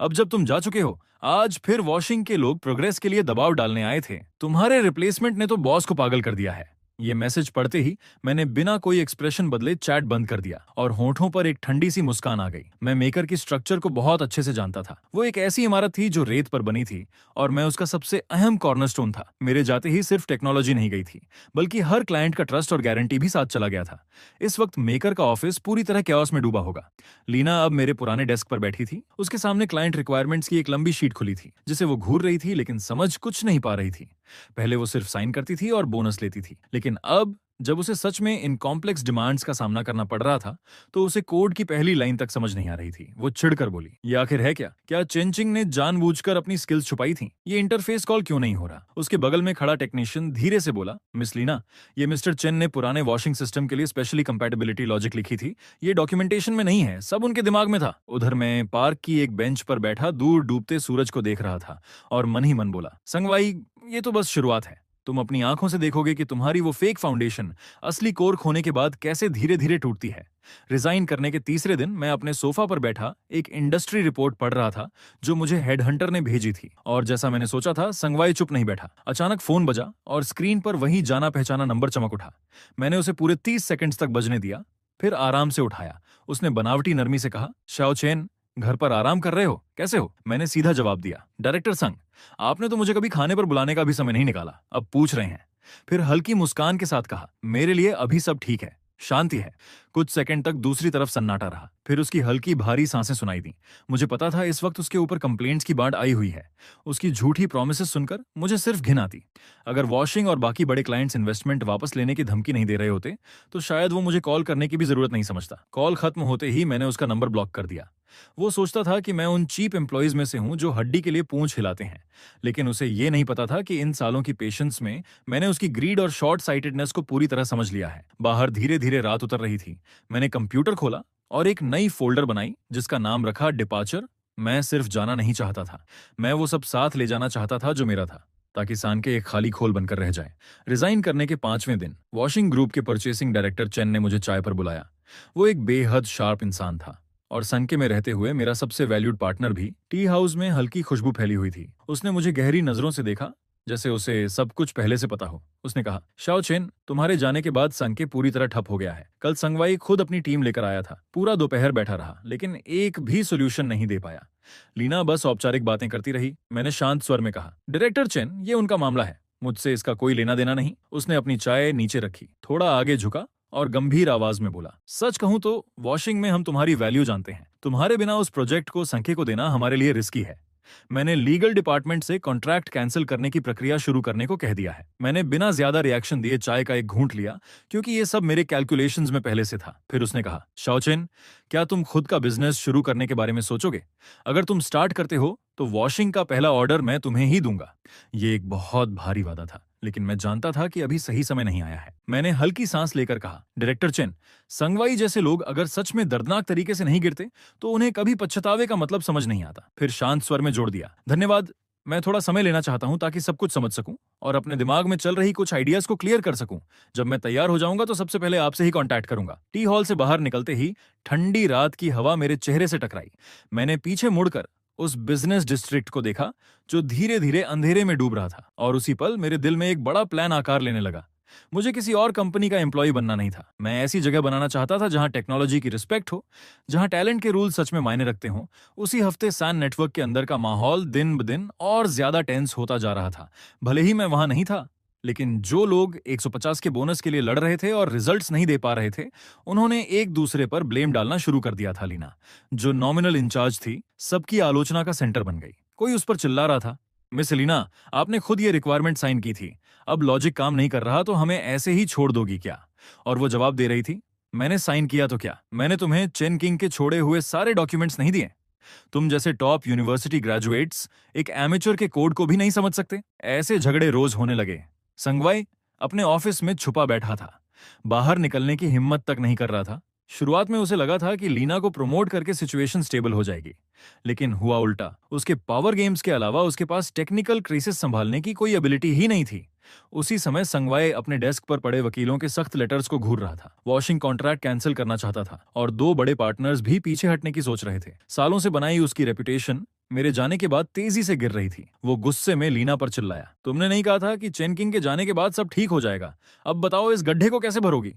अब जब तुम जा चुके हो, आज फिर वॉशिंग के लोग प्रोग्रेस के लिए दबाव डालने आए थे। तुम्हारे रिप्लेसमेंट ने तो बॉस को पागल कर दिया है। ये मैसेज पढ़ते ही मैंने बिना कोई एक्सप्रेशन बदले चैट बंद कर दिया और होठों पर एक ठंडी सी मुस्कान आ गई। मैं मेकर की स्ट्रक्चर को बहुत अच्छे से जानता था। वो एक ऐसी इमारत थी जो रेत पर बनी थी और मैं उसका सबसे अहम कॉर्नरस्टोन था। मेरे जाते ही सिर्फ टेक्नोलॉजी नहीं गई थी, बल्कि हर क्लाइंट का ट्रस्ट और गारंटी भी साथ चला गया था। इस वक्त मेकर का ऑफिस पूरी तरह कैओस में डूबा होगा। लीना अब मेरे पुराने डेस्क पर बैठी थी। उसके सामने क्लाइंट रिक्वायरमेंट्स की एक लंबी शीट खुली थी जिसे वो घूर रही थी, लेकिन समझ कुछ नहीं पा रही थी। पहले वो सिर्फ साइन करती थी और बोनस लेती थी, लेकिन अब जब उसे सच में इन कॉम्प्लेक्स डिमांड्स का सामना करना पड़ रहा था तो उसे कोड की पहली लाइन तक समझ नहीं आ रही थी। वो चिढ़कर बोली, ये आखिर है क्या? क्या चेंचिंग ने जानबूझकर अपनी स्किल्स छुपाई थी? ये इंटरफेस कॉल क्यों नहीं हो रहा? उसके बगल में खड़ा टेक्नीशियन धीरे से बोला, मिस लीना, ये मिस्टर चेन ने पुराने वॉशिंग सिस्टम के लिए स्पेशली कंपैटिबिलिटी लॉजिक लिखी थी। ये डॉक्यूमेंटेशन में नहीं है, सब उनके दिमाग में था। उधर मैं पार्क की एक बेंच पर बैठा दूर डूबते सूरज को देख रहा था और मन ही मन बोला, संगवाई, ये तो बस शुरुआत है। तुम अपनी आंखों से देखोगे कि तुम्हारी वो फेक फाउंडेशन असली कोर खोने के बाद कैसे धीरे धीरे टूटती है। रिजाइन करने के तीसरे दिन मैं अपने सोफा पर बैठा एक इंडस्ट्री रिपोर्ट पढ़ रहा था जो मुझे हेडहंटर ने भेजी थी, और जैसा मैंने सोचा था, संगवाई चुप नहीं बैठा। अचानक फोन बजा और स्क्रीन पर वही जाना पहचाना नंबर चमक उठा। मैंने उसे पूरे 30 सेकंड्स तक बजने दिया, फिर आराम से उठाया। उसने बनावटी नरमी से कहा, शाओ चेन, घर पर आराम कर रहे हो? कैसे हो? मैंने सीधा जवाब दिया, डायरेक्टर संग, आपने तो मुझे कभी खाने पर बुलाने का भी समय नहीं निकाला, अब पूछ रहे हैं। फिर हल्की मुस्कान के साथ कहा, मेरे लिए अभी सब ठीक है, शांति है। कुछ सेकंड तक दूसरी तरफ सन्नाटा रहा, फिर उसकी हल्की भारी सांसें सुनाई दी। मुझे पता था इस वक्त उसके ऊपर कंप्लेंट्स की बाढ़ आई हुई है। उसकी झूठी प्रॉमिसेस सुनकर मुझे सिर्फ घिन आती। अगर वॉशिंग और बाकी बड़े क्लाइंट्स इन्वेस्टमेंट वापस लेने की धमकी नहीं दे रहे होते तो शायद वो मुझे कॉल करने की भी जरूरत नहीं समझता। कॉल खत्म होते ही मैंने उसका नंबर ब्लॉक कर दिया। वो सोचता था कि मैं उन चीप एम्प्लॉयज में से हूं जो हड्डी के लिए पूंछ हिलाते हैं, लेकिन उसे ये नहीं पता था कि इन सालों की पेशेंस में मैंने उसकी ग्रीड और शॉर्ट साइटेडनेस को पूरी तरह समझ लिया है। बाहर धीरे धीरे रात उतर रही थी। मैंने कंप्यूटर खोला और एक नई फोल्डर बनाई जिसका नाम रखा डिपार्चर। मैं सिर्फ जाना नहीं चाहता था, मैं वो सब साथ ले जाना चाहता था जो मेरा था, ताकि सानके एक खाली खोल बनकर रह जाए। रिजाइन करने के 5वें दिन वॉशिंग ग्रुप के परचेसिंग डायरेक्टर चेन ने मुझे चाय पर बुलाया। वो एक बेहद शार्प इंसान था और संके में रहते हुए मेरा सबसे वैल्यूड पार्टनर भी। टी हाउस में हल्की खुशबू फैली हुई थी। उसने मुझे गहरी नजरों से देखा, जैसे उसे सब कुछ पहले से पता हो। उसने कहा, शाओ चेन, तुम्हारे जाने के बाद संके पूरी तरह ठप हो गया है। कल संगवाई खुद अपनी टीम लेकर आया था, पूरा दोपहर बैठा रहा, लेकिन एक भी सोल्यूशन नहीं दे पाया। लीना बस औपचारिक बातें करती रही। मैंने शांत स्वर में कहा, डायरेक्टर चेन, ये उनका मामला है, मुझसे इसका कोई लेना देना नहीं। उसने अपनी चाय नीचे रखी, थोड़ा आगे झुका और गंभीर आवाज में बोला, सच कहूं तो वॉशिंग में हम तुम्हारी वैल्यू जानते हैं। तुम्हारे बिना उस प्रोजेक्ट को संके को देना हमारे लिए रिस्की है। मैंने लीगल डिपार्टमेंट से कॉन्ट्रैक्ट कैंसिल करने की प्रक्रिया शुरू करने को कह दिया है। मैंने बिना ज्यादा रिएक्शन दिए चाय का एक घूंट लिया, क्योंकि ये सब मेरे कैलकुलेशंस में पहले से था। फिर उसने कहा, शाओचेन, क्या तुम खुद का बिजनेस शुरू करने के बारे में सोचोगे? अगर तुम स्टार्ट करते हो तो वॉशिंग का पहला ऑर्डर मैं तुम्हें ही दूंगा। ये एक बहुत भारी वादा था, लेकिन मैं जानता था कि अभी सही समय नहीं आया है। मैंने हल्की सांस लेकर कहा, डायरेक्टर चेन, संगवाई जैसे लोग अगर सच में दर्दनाक तरीके से नहीं गिरते तो उन्हें कभी पछतावे का मतलब समझ नहीं आता। फिर शांत स्वर में जोड़ दिया, धन्यवाद, मैं थोड़ा समय लेना चाहता हूं ताकि सब कुछ समझ सकूं और अपने दिमाग में चल रही कुछ आइडियाज को क्लियर कर सकूं। जब मैं तैयार हो जाऊंगा तो सबसे पहले आपसे ही कांटेक्ट करूंगा। टी हॉल से बाहर निकलते ही ठंडी रात की हवा मेरे चेहरे से टकराई। मैंने पीछे मुड़कर उस बिजनेस डिस्ट्रिक्ट को देखा जो धीरे धीरे अंधेरे में डूब रहा था, और उसी पल मेरे दिल में एक बड़ा प्लान आकार लेने लगा। मुझे किसी और कंपनी का एम्प्लॉय बनना नहीं था। मैं ऐसी जगह बनाना चाहता था जहां टेक्नोलॉजी की रिस्पेक्ट हो, जहां टैलेंट के रूल सच में मायने रखते हों। उसी हफ्ते सैन नेटवर्क के अंदर का माहौल दिन ब दिन और ज्यादा टेंस होता जा रहा था। भले ही मैं वहां नहीं था, लेकिन जो लोग 150 के बोनस के लिए लड़ रहे थे और रिजल्ट्स नहीं दे पा रहे थे, उन्होंने एक दूसरे पर ब्लेम डालना शुरू कर दिया था। लीना, जो नॉमिनल इंचार्ज थी, सबकी आलोचना का सेंटर बन गई। कोई उस पर चिल्ला रहा था, मिस लीना, आपने खुद ये रिक्वायरमेंट साइन की थी, अब लॉजिक काम नहीं कर रहा तो हमें ऐसे ही छोड़ दोगी क्या? और वो जवाब दे रही थी, मैंने साइन किया तो क्या, मैंने तुम्हें चेन किंग के छोड़े हुए सारे डॉक्यूमेंट्स नहीं दिए? तुम जैसे टॉप यूनिवर्सिटी ग्रेजुएट्स एक एमेच्योर के कोड को भी नहीं समझ सकते? ऐसे झगड़े रोज होने लगे। संगवाई अपने ऑफिस में छुपा बैठा था, बाहर निकलने की हिम्मत तक नहीं कर रहा था। शुरुआत में उसे लगा था कि लीना को प्रमोट करके सिचुएशन स्टेबल हो जाएगी, लेकिन हुआ उल्टा। उसके पावर गेम्स के अलावा उसके पास टेक्निकल क्राइसिस संभालने की कोई एबिलिटी ही नहीं थी। उसी समय संगवाई अपने डेस्क पर पड़े वकीलों के सख्त लेटर्स को घूर रहा था। वॉशिंग कॉन्ट्रैक्ट कैंसिल करना चाहता था और 2 बड़े पार्टनर्स भी पीछे हटने की सोच रहे थे। सालों से बनाई उसकी रेपुटेशन मेरे जाने के बाद तेजी से गिर रही थी। वो गुस्से में लीना पर चिल्लाया, तुमने नहीं कहा था कि चेन किंग के जाने के बाद सब ठीक हो जाएगा? अब बताओ इस गड्ढे को कैसे भरोगी?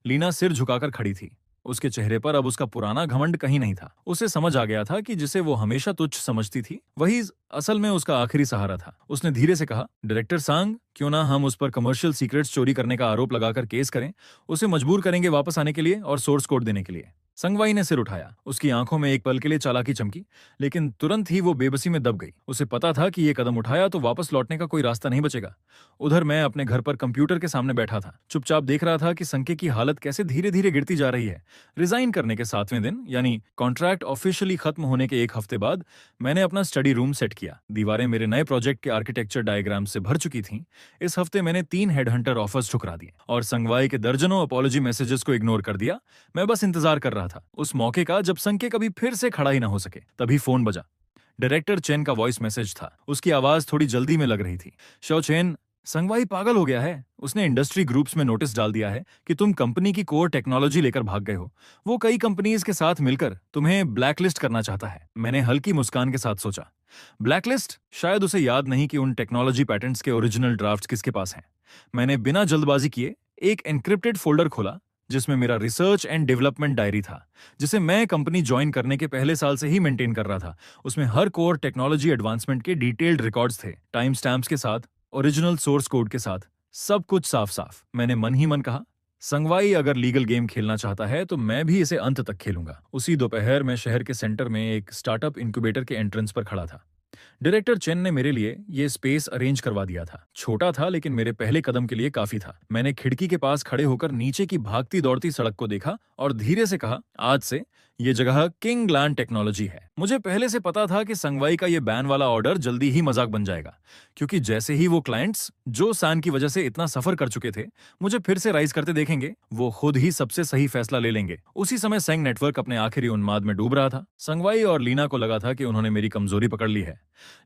लीना सिर झुकाकर खड़ी थी। उसके चेहरे पर अब उसका पुराना घमंड कहीं नहीं था। उसे समझ आ गया था कि जिसे वो हमेशा तुच्छ समझती थी वही असल में उसका आखिरी सहारा था। उसने धीरे से कहा, डायरेक्टर सांग, क्यों ना हम उस पर कमर्शियल सीक्रेट्स चोरी करने का आरोप लगाकर केस करें। उसे मजबूर करेंगे वापस आने के लिए और सोर्स कोड देने के लिए। संगवाई ने सिर उठाया। उसकी आंखों में एक पल के लिए चालाकी चमकी, लेकिन तुरंत ही वो बेबसी में दब गई। उसे पता था कि ये कदम उठाया तो वापस लौटने का कोई रास्ता नहीं बचेगा। उधर मैं अपने घर पर कंप्यूटर के सामने बैठा था, चुपचाप देख रहा था कि संके की हालत कैसे धीरे धीरे गिरती जा रही है। रिजाइन करने के 7वें दिन, यानी कॉन्ट्रैक्ट ऑफिशियली खत्म होने के 1 हफ्ते बाद, मैंने अपना स्टडी रूम सेट किया। दीवारें मेरे नए प्रोजेक्ट के आर्किटेक्चर डायग्राम से भर चुकी थीं। इस हफ्ते मैंने 3 हेडहंटर ऑफर्स ठुकरा दिए और संगवाई के दर्जनों अपॉलॉजी मैसेजेस को इग्नोर कर दिया। मैं बस इंतजार कर रहा था उस मौके का जब संके कभी फिर से खड़ा ही ना हो सके। तभी फोन बजा। डायरेक्टर चेन का वॉइस मैसेज था। उसकी आवाज थोड़ी जल्दी में लग रही थी। शो चेन, संगवाई पागल हो गया है। उसने इंडस्ट्री ग्रुप्स में नोटिस डाल दिया है कि तुम कंपनी की कोर टेक्नोलॉजी लेकर भाग गए हो। वो कई कंपनीज के साथ मिलकर तुम्हें ब्लैकलिस्ट करना चाहता है। मैंने हल्की मुस्कान के साथ सोचा, ब्लैकलिस्ट? शायद उसे याद नहीं कि उन टेक्नोलॉजी पैटेंट्स के ओरिजिनल ड्राफ्ट्स किसके पास हैं। मैंने बिना जल्दबाजी किए एक एन्क्रिप्टेड फोल्डर खोला जिसमें मेरा रिसर्च एंड डेवलपमेंट डायरी था, जिसे मैं कंपनी ज्वाइन करने के पहले साल से ही मेंटेन कर रहा था। उसमें हर कोर टेक्नोलॉजी एडवांसमेंट के डिटेल्ड रिकॉर्ड्स थे, टाइम स्टैम्प्स के साथ, ओरिजिनल सोर्स कोड के साथ, सब कुछ साफ साफ। मैंने मन ही मन कहा, संगवाई अगर लीगल गेम खेलना चाहता है तो मैं भी इसे अंत तक खेलूंगा। उसी दोपहर मैं शहर के सेंटर में एक स्टार्टअप इंक्यूबेटर के एंट्रेंस पर खड़ा था। डायरेक्टर चेन ने मेरे लिए ये स्पेस अरेंज करवा दिया था। छोटा था लेकिन मेरे पहले कदम के लिए काफी था। मैंने खिड़की के पास खड़े होकर नीचे की भागती दौड़ती सड़क को देखा और धीरे से कहा, आज से ये जगह किंग लैंड टेक्नोलॉजी है। मुझे पहले से पता था कि संगवाई का ये बैन वाला ऑर्डर जल्दी ही मजाक बन जाएगा, क्योंकि जैसे ही वो क्लाइंट्स जो सान की वजह से इतना सफर कर चुके थे मुझे फिर से राइज करते देखेंगे, वो खुद ही सबसे सही फैसला ले लेंगे। उसी समय सेंग नेटवर्क अपने आखिरी उन्माद में डूब रहा था। संगवाई और लीना को लगा था कि उन्होंने मेरी कमजोरी पकड़ ली है,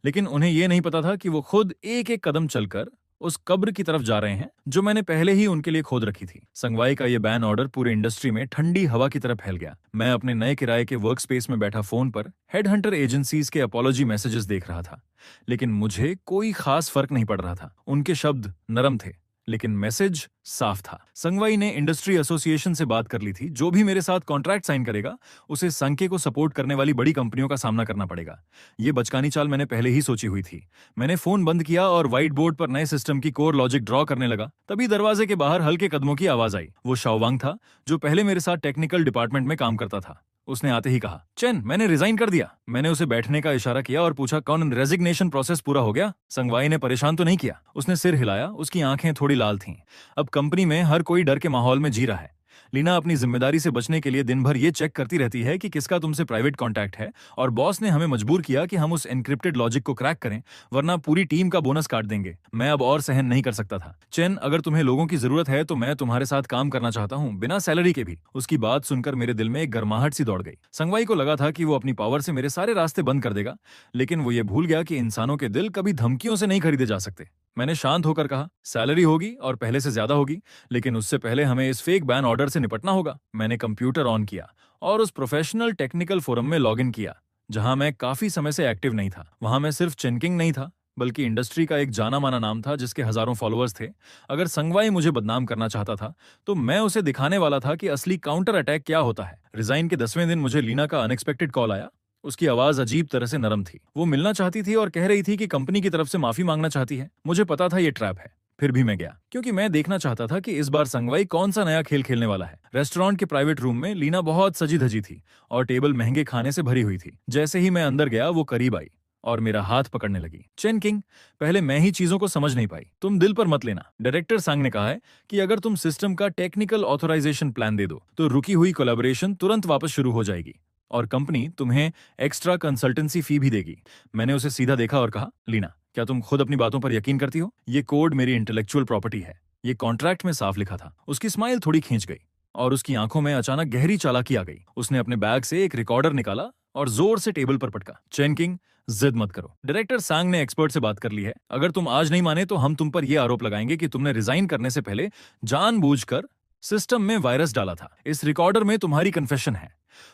लेकिन उन्हें यह नहीं पता था कि वो खुद एक एक कदम चलकर उस कब्र की तरफ जा रहे हैं जो मैंने पहले ही उनके लिए खोद रखी थी। संगवाई का यह बैन ऑर्डर पूरे इंडस्ट्री में ठंडी हवा की तरह फैल गया। मैं अपने नए किराए के वर्क स्पेस में बैठा फोन पर हेडहंटर एजेंसीज के अपॉलॉजी मैसेजेस देख रहा था, लेकिन मुझे कोई खास फर्क नहीं पड़ रहा था। उनके शब्द नरम थे लेकिन मैसेज साफ था। संगवाई ने इंडस्ट्री एसोसिएशन से बात कर ली थी। जो भी मेरे साथ कॉन्ट्रैक्ट साइन करेगा उसे संके को सपोर्ट करने वाली बड़ी कंपनियों का सामना करना पड़ेगा। ये बचकानी चाल मैंने पहले ही सोची हुई थी। मैंने फोन बंद किया और व्हाइट बोर्ड पर नए सिस्टम की कोर लॉजिक ड्रॉ करने लगा। तभी दरवाजे के बाहर हल्के कदमों की आवाज आई। वो शाओवांग था जो पहले मेरे साथ टेक्निकल डिपार्टमेंट में काम करता था। उसने आते ही कहा, चेन, मैंने रिजाइन कर दिया। मैंने उसे बैठने का इशारा किया और पूछा, कौन रेजिग्नेशन प्रोसेस पूरा हो गया? संगवाई ने परेशान तो नहीं किया। उसने सिर हिलाया। उसकी आंखें थोड़ी लाल थीं। अब कंपनी में हर कोई डर के माहौल में जी रहा है। लीना अपनी जिम्मेदारी से बचने के लिए दिन भर ये चेक करती रहती है कि किसका तुमसे प्राइवेट कॉन्टैक्ट है, और बॉस ने हमें मजबूर किया कि हम उस एन्क्रिप्टेड लॉजिक को क्रैक करें, वरना पूरी टीम का बोनस काट देंगे। मैं अब और सहन नहीं कर सकता था। चेन, अगर तुम्हें लोगों की जरूरत है तो मैं तुम्हारे साथ काम करना चाहता हूँ, बिना सैलरी के भी। उसकी बात सुनकर मेरे दिल में एक गर्माहट सी दौड़ गई। संगवाई को लगा था कि वो अपनी पावर से मेरे सारे रास्ते बंद कर देगा, लेकिन वो ये भूल गया कि इंसानों के दिल कभी धमकियों से नहीं खरीदे जा सकते। मैंने शांत होकर कहा, सैलरी होगी और पहले से ज्यादा होगी, लेकिन उससे पहले हमें इस फेक बैन ऑर्डर से निपटना होगा। मैंने कंप्यूटर ऑन किया और उस प्रोफेशनल टेक्निकल फोरम में लॉगिन किया जहां मैं काफी समय से एक्टिव नहीं था। वहां मैं सिर्फ चेनकिंग नहीं था, बल्कि इंडस्ट्री का एक जाना माना नाम था जिसके हजारों फॉलोअर्स थे। अगर संगवाई मुझे बदनाम करना चाहता था तो मैं उसे दिखाने वाला था कि असली काउंटर अटैक क्या होता है। रिजाइन के 10वें दिन मुझे लीना का अनएक्सपेक्टेड कॉल आया। उसकी आवाज अजीब तरह से नरम थी। वो मिलना चाहती थी और कह रही थी कि कंपनी की तरफ से माफी मांगना चाहती है। मुझे पता था ये ट्रैप है, फिर भी मैं गया क्योंकि मैं देखना चाहता था कि इस बार संगवाई कौन सा नया खेल खेलने वाला है। रेस्टोरेंट के प्राइवेट रूम में लीना बहुत सजी धजी थी और टेबल महंगे खाने से भरी हुई थी। जैसे ही मैं अंदर गया वो करीब आई और मेरा हाथ पकड़ने लगी। चेन किंग, पहले मैं ही चीजों को समझ नहीं पाई, तुम दिल पर मत लेना। डायरेक्टर सांग ने कहा है कि अगर तुम सिस्टम का टेक्निकल ऑथराइजेशन प्लान दे दो तो रुकी हुई कोलैबोरेशन तुरंत वापस शुरू हो जाएगी और कंपनी तुम्हें एक्स्ट्रा कंसल्टेंसी फी भी देगी। मैंने उसे सीधा देखा और कहा, लीना, क्या तुम खुद अपनी बातों पर यकीन करती हो? ये कोड मेरी इंटेलेक्चुअल प्रॉपर्टी है, ये कॉन्ट्रैक्ट में साफ लिखा था। उसकी स्माइल थोड़ी खींच गई और उसकी आंखों में अचानक गहरी चालाकी आ गई। उसने अपने बैग से एक रिकॉर्डर निकाला और जोर से टेबल पर पटका। चेन किंग, जिद मत करो। डायरेक्टर सांग ने एक्सपर्ट से बात कर ली है। अगर तुम आज नहीं माने तो हम तुम पर यह आरोप लगाएंगे कि तुमने रिजाइन करने से पहले जानबूझकर सिस्टम में वायरस डाला था। इस रिकॉर्डर में तुम्हारी कन्फेशन है।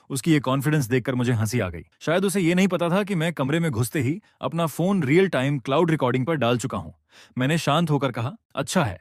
उसकी ये कॉन्फिडेंस देखकर मुझे हंसी आ गई। शायद उसे ये नहीं पता था कि मैं कमरे में घुसते ही अपना phone real time cloud recording पर डाल चुका हूं। मैंने शांत होकर कहा, अच्छा है,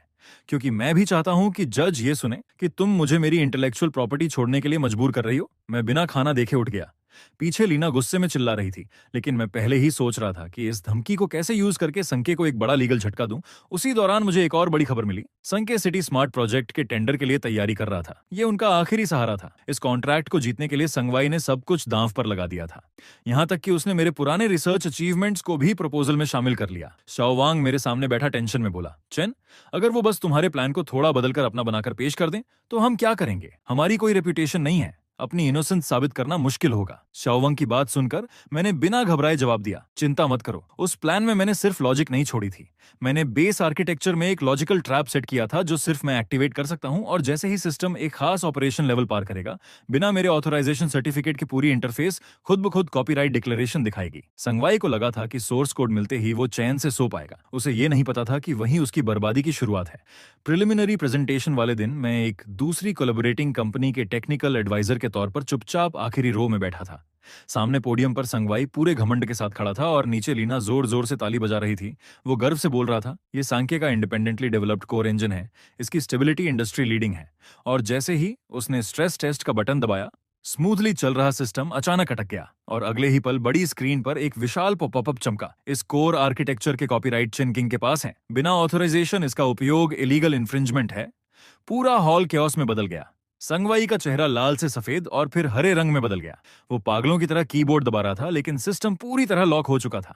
क्योंकि मैं भी चाहता हूं कि जज ये सुने कि तुम मुझे मेरी इंटेलेक्चुअल प्रॉपर्टी छोड़ने के लिए मजबूर कर रही हो। मैं बिना खाना देखे उठ गया। पीछे लीना गुस्से में चिल्ला रही थी, लेकिन मैं पहले ही सोच रहा था कि इस धमकी को कैसे यूज करके संके को एक बड़ा लीगल झटका दूं। उसी दौरान मुझे एक और बड़ी खबर मिली। संके सिटी स्मार्ट प्रोजेक्ट के टेंडर के लिए तैयारी कर रहा था। ये उनका आखिरी सहारा था। इस कॉन्ट्रैक्ट को जीतने के लिए संगवाई ने सब कुछ दांव पर लगा दिया था। यहां तक कि उसने मेरे पुराने रिसर्च अचीवमेंट्स को भी प्रपोजल में शामिल कर लिया। शाओवांग मेरे सामने बैठा टेंशन में बोला, चेन, अगर वो बस तुम्हारे प्लान को थोड़ा बदलकर अपना बनाकर पेश कर दें तो हम क्या करेंगे? हमारी कोई रेपुटेशन नहीं है, अपनी इनोसेंस साबित करना मुश्किल होगा। शाओवांग की बात सुनकर मैंने बिना घबराए जवाब दिया, चिंता मत करो, उस प्लान में मैंने सिर्फ लॉजिक नहीं छोड़ी थी। मैंने बेस आर्किटेक्चर में एक लॉजिकल ट्रैप सेट किया था जो सिर्फ मैं एक्टिवेट कर सकता हूं, और जैसे ही सिस्टम एक खास ऑपरेशन लेवल पार करेगा, बिना मेरे ऑथराइजेशन सर्टिफिकेट की पूरी इंटरफेस खुद ब खुद कॉपीराइट डिक्लेरेशन दिखाएगी। संगवाई को लगा था कि सोर्स कोड मिलते ही वो चैन से सो पाएगा। उसे ये नहीं पता था कि वहीं उसकी बर्बादी की शुरुआत है। प्रिलिमिनरी प्रेजेंटेशन वाले दिन मैं एक दूसरी कोलैबोरेटिंग कंपनी के टेक्निकल एडवाइजर के तौर पर चुपचाप आखिरी रो में बैठा था। सामने पोडियम पर संगवाई पूरे घमंड के साथ खड़ा था और नीचे लीना जोर जोर से ताली बजा रही थी। वो गर्व से बोल रहा था, ये सांके का इंडिपेंडेंटली डेवलप्ड कोर इंजन है, इसकी स्टेबिलिटी इंडस्ट्री लीडिंग है। और जैसे ही उसने स्ट्रेस टेस्ट का बटन दबाया, स्मूथली चल रहा सिस्टम अचानक अटक गया और अगले ही पल बड़ी स्क्रीन पर एक विशाल पॉपअप चमका। इस कोर आर्किटेक्चर के कॉपीराइट चेन किंग के पास है, बिना ऑथराइजेशन इसका उपयोग इलीगल इन्फ्रिंजमेंट है। पूरा हॉल केओस में बदल गया। संगवाई का चेहरा लाल से सफेद और फिर हरे रंग में बदल गया। वो पागलों की तरह कीबोर्ड दबा रहा था, लेकिन सिस्टम पूरी तरह लॉक हो चुका था।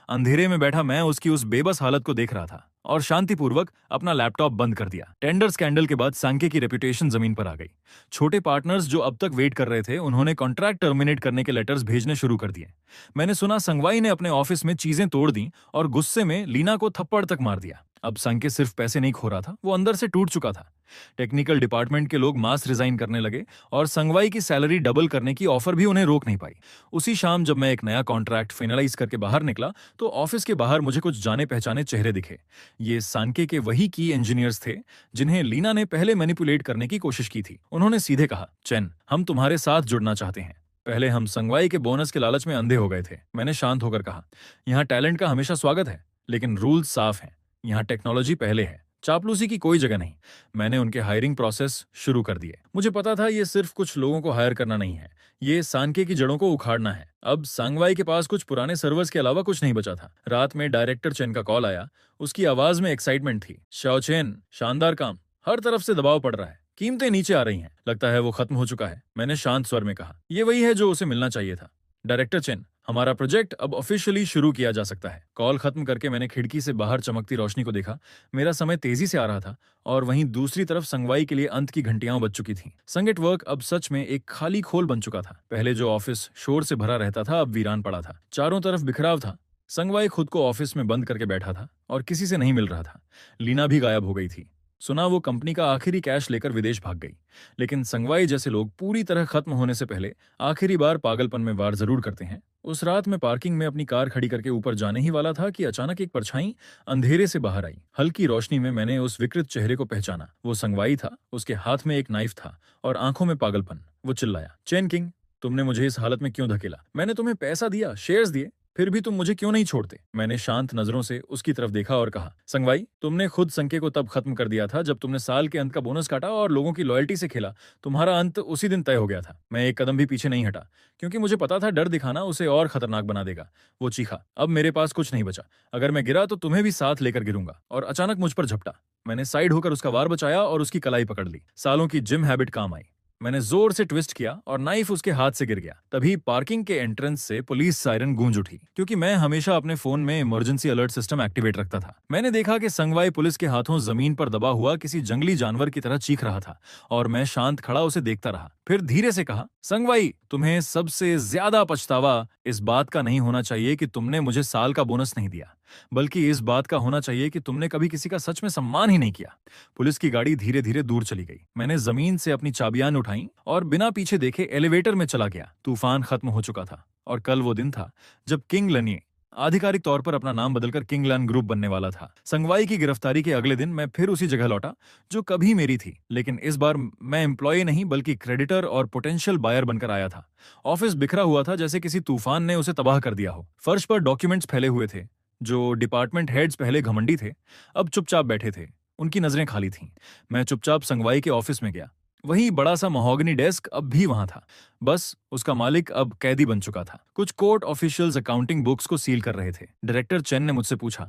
अंधेरे में बैठा मैं उसकी उस बेबस हालत को देख रहा था और शांतिपूर्वक अपना लैपटॉप बंद कर दिया। टेंडर स्कैंडल के बाद सांके की रेपुटेशन जमीन पर आ गई। छोटे पार्टनर्स जो अब तक वेट कर रहे थे, उन्होंने कॉन्ट्रैक्ट टर्मिनेट करने के लेटर्स भेजने शुरू कर दिए। मैंने सुना संगवाई ने अपने ऑफिस में चीजें तोड़ दी और गुस्से में लीना को थप्पड़ तक मार दिया। अब संके सिर्फ पैसे नहीं खो रहा था, वो अंदर से टूट चुका था। टेक्निकल डिपार्टमेंट के लोग मास रिजाइन करने लगे और संगवाई की सैलरी डबल करने की ऑफर भी उन्हें रोक नहीं पाई। उसी शाम जब मैं एक नया कॉन्ट्रैक्ट फाइनलाइज करके बाहर निकला तो ऑफिस के बाहर मुझे कुछ जाने पहचाने चेहरे दिखे। ये सांके के वही की इंजीनियर्स थे जिन्हें लीना ने पहले मैनिपुलेट करने की कोशिश की थी। उन्होंने सीधे कहा, चेन, हम तुम्हारे साथ जुड़ना चाहते हैं। पहले हम संगवाई के बोनस के लालच में अंधे हो गए थे। मैंने शांत होकर कहा, यहाँ टैलेंट का हमेशा स्वागत है, लेकिन रूल्स साफ हैं। यहाँ टेक्नोलॉजी पहले है, चापलूसी की कोई जगह नहीं। मैंने उनके हायरिंग प्रोसेस शुरू कर दिए। मुझे पता था ये सिर्फ कुछ लोगों को हायर करना नहीं है, ये सांके की जड़ों को उखाड़ना है। अब सांगवाई के पास कुछ पुराने सर्वर्स के अलावा कुछ नहीं बचा था। रात में डायरेक्टर चेन का कॉल आया। उसकी आवाज में एक्साइटमेंट थी। शाओ चेन, शानदार काम, हर तरफ से दबाव पड़ रहा है, कीमतें नीचे आ रही हैं, लगता है वो खत्म हो चुका है। मैंने शांत स्वर में कहा, ये वही है जो उसे मिलना चाहिए था। डायरेक्टर चेन, हमारा प्रोजेक्ट अब ऑफिशियली शुरू किया जा सकता है। कॉल खत्म करके मैंने खिड़की से बाहर चमकती रोशनी को देखा। मेरा समय तेजी से आ रहा था और वहीं दूसरी तरफ संगवाई के लिए अंत की घंटियां बज चुकी थीं। संगेट वर्क अब सच में एक खाली खोल बन चुका था। पहले जो ऑफिस शोर से भरा रहता था, अब वीरान पड़ा था। चारों तरफ बिखराव था। संगवाई खुद को ऑफिस में बंद करके बैठा था और किसी से नहीं मिल रहा था। लीना भी गायब हो गई थी। सुना वो कंपनी का आखिरी कैश लेकर विदेश भाग गई। लेकिन संगवाई जैसे लोग पूरी तरह खत्म होने से पहले आखिरी बार पागलपन में वार जरूर करते हैं। उस रात मैं पार्किंग में अपनी कार खड़ी करके ऊपर जाने ही वाला था कि अचानक एक परछाई अंधेरे से बाहर आई। हल्की रोशनी में मैंने उस विकृत चेहरे को पहचाना। वो संगवाई था। उसके हाथ में एक नाइफ था और आंखों में पागलपन। वो चिल्लाया, चेन किंग, तुमने मुझे इस हालत में क्यों धकेला? मैंने तुम्हें पैसा दिया, शेयर्स दिए, फिर भी तुम मुझे क्यों नहीं छोड़ते? मैंने शांत नजरों से उसकी तरफ देखा और कहा, संगवाई, तुमने खुद संके को तब खत्म कर दिया था जब तुमने साल के अंत का बोनस काटा और लोगों की लॉयल्टी से खेला। तुम्हारा अंत उसी दिन तय हो गया था। मैं एक कदम भी पीछे नहीं हटा, क्योंकि मुझे पता था डर दिखाना उसे और खतरनाक बना देगा। वो चीखा, अब मेरे पास कुछ नहीं बचा। अगर मैं गिरा तो तुम्हें भी साथ लेकर गिरूंगा। और अचानक मुझ पर झपटा। मैंने साइड होकर उसका वार बचाया और उसकी कलाई पकड़ ली। सालों की जिम हैबिट काम आई। मैंने जोर से ट्विस्ट किया और नाइफ उसके हाथ से गिर गया। तभी पार्किंग के एंट्रेंस से पुलिस सायरन गूंज उठी, क्योंकि मैं हमेशा अपने फोन में इमरजेंसी अलर्ट सिस्टम एक्टिवेट रखता था। मैंने देखा कि संगवाई पुलिस के हाथों जमीन पर दबा हुआ किसी जंगली जानवर की तरह चीख रहा था और मैं शांत खड़ा उसे देखता रहा। फिर धीरे से कहा, संगवाई, तुम्हें सबसे ज्यादा पछतावा इस बात का नहीं होना चाहिए कि तुमने मुझे साल का बोनस नहीं दिया, बल्कि इस बात का होना चाहिए कि तुमने कभी किसी का सच में सम्मान ही नहीं किया। पुलिस की गाड़ी धीरे धीरे दूर चली गई। मैंने जमीन से अपनी चाबियां उठाई और बिना पीछे देखे एलिवेटर में चला गया। तूफान खत्म हो चुका था और कल वो दिन था जब किंग लनिए आधिकारिक तौर पर अपना नाम बदलकर किंगलैंड ग्रुप बनने वाला था। संगवाई की गिरफ्तारी के अगले दिन मैं फिर उसी जगह लौटा जो कभी मेरी थी, लेकिन इस बार मैं एम्प्लॉय नहीं बल्कि क्रेडिटर और पोटेंशियल बायर बनकर आया था। ऑफिस बिखरा हुआ था जैसे किसी तूफान ने उसे तबाह कर दिया हो। फर्श पर डॉक्यूमेंट्स फैले हुए थे। जो डिपार्टमेंट हेड्स पहले घमंडी थे, अब चुपचाप बैठे थे। उनकी नजरें खाली थीं। मैं चुपचाप संगवाई के ऑफिस में गया। वही बड़ा सा महोगनी डेस्क अब भी वहां था, बस उसका मालिक अब कैदी बन चुका था। कुछ कोर्ट ऑफिशियल्स अकाउंटिंग बुक्स को सील कर रहे थे। डायरेक्टर चेन ने मुझसे पूछा,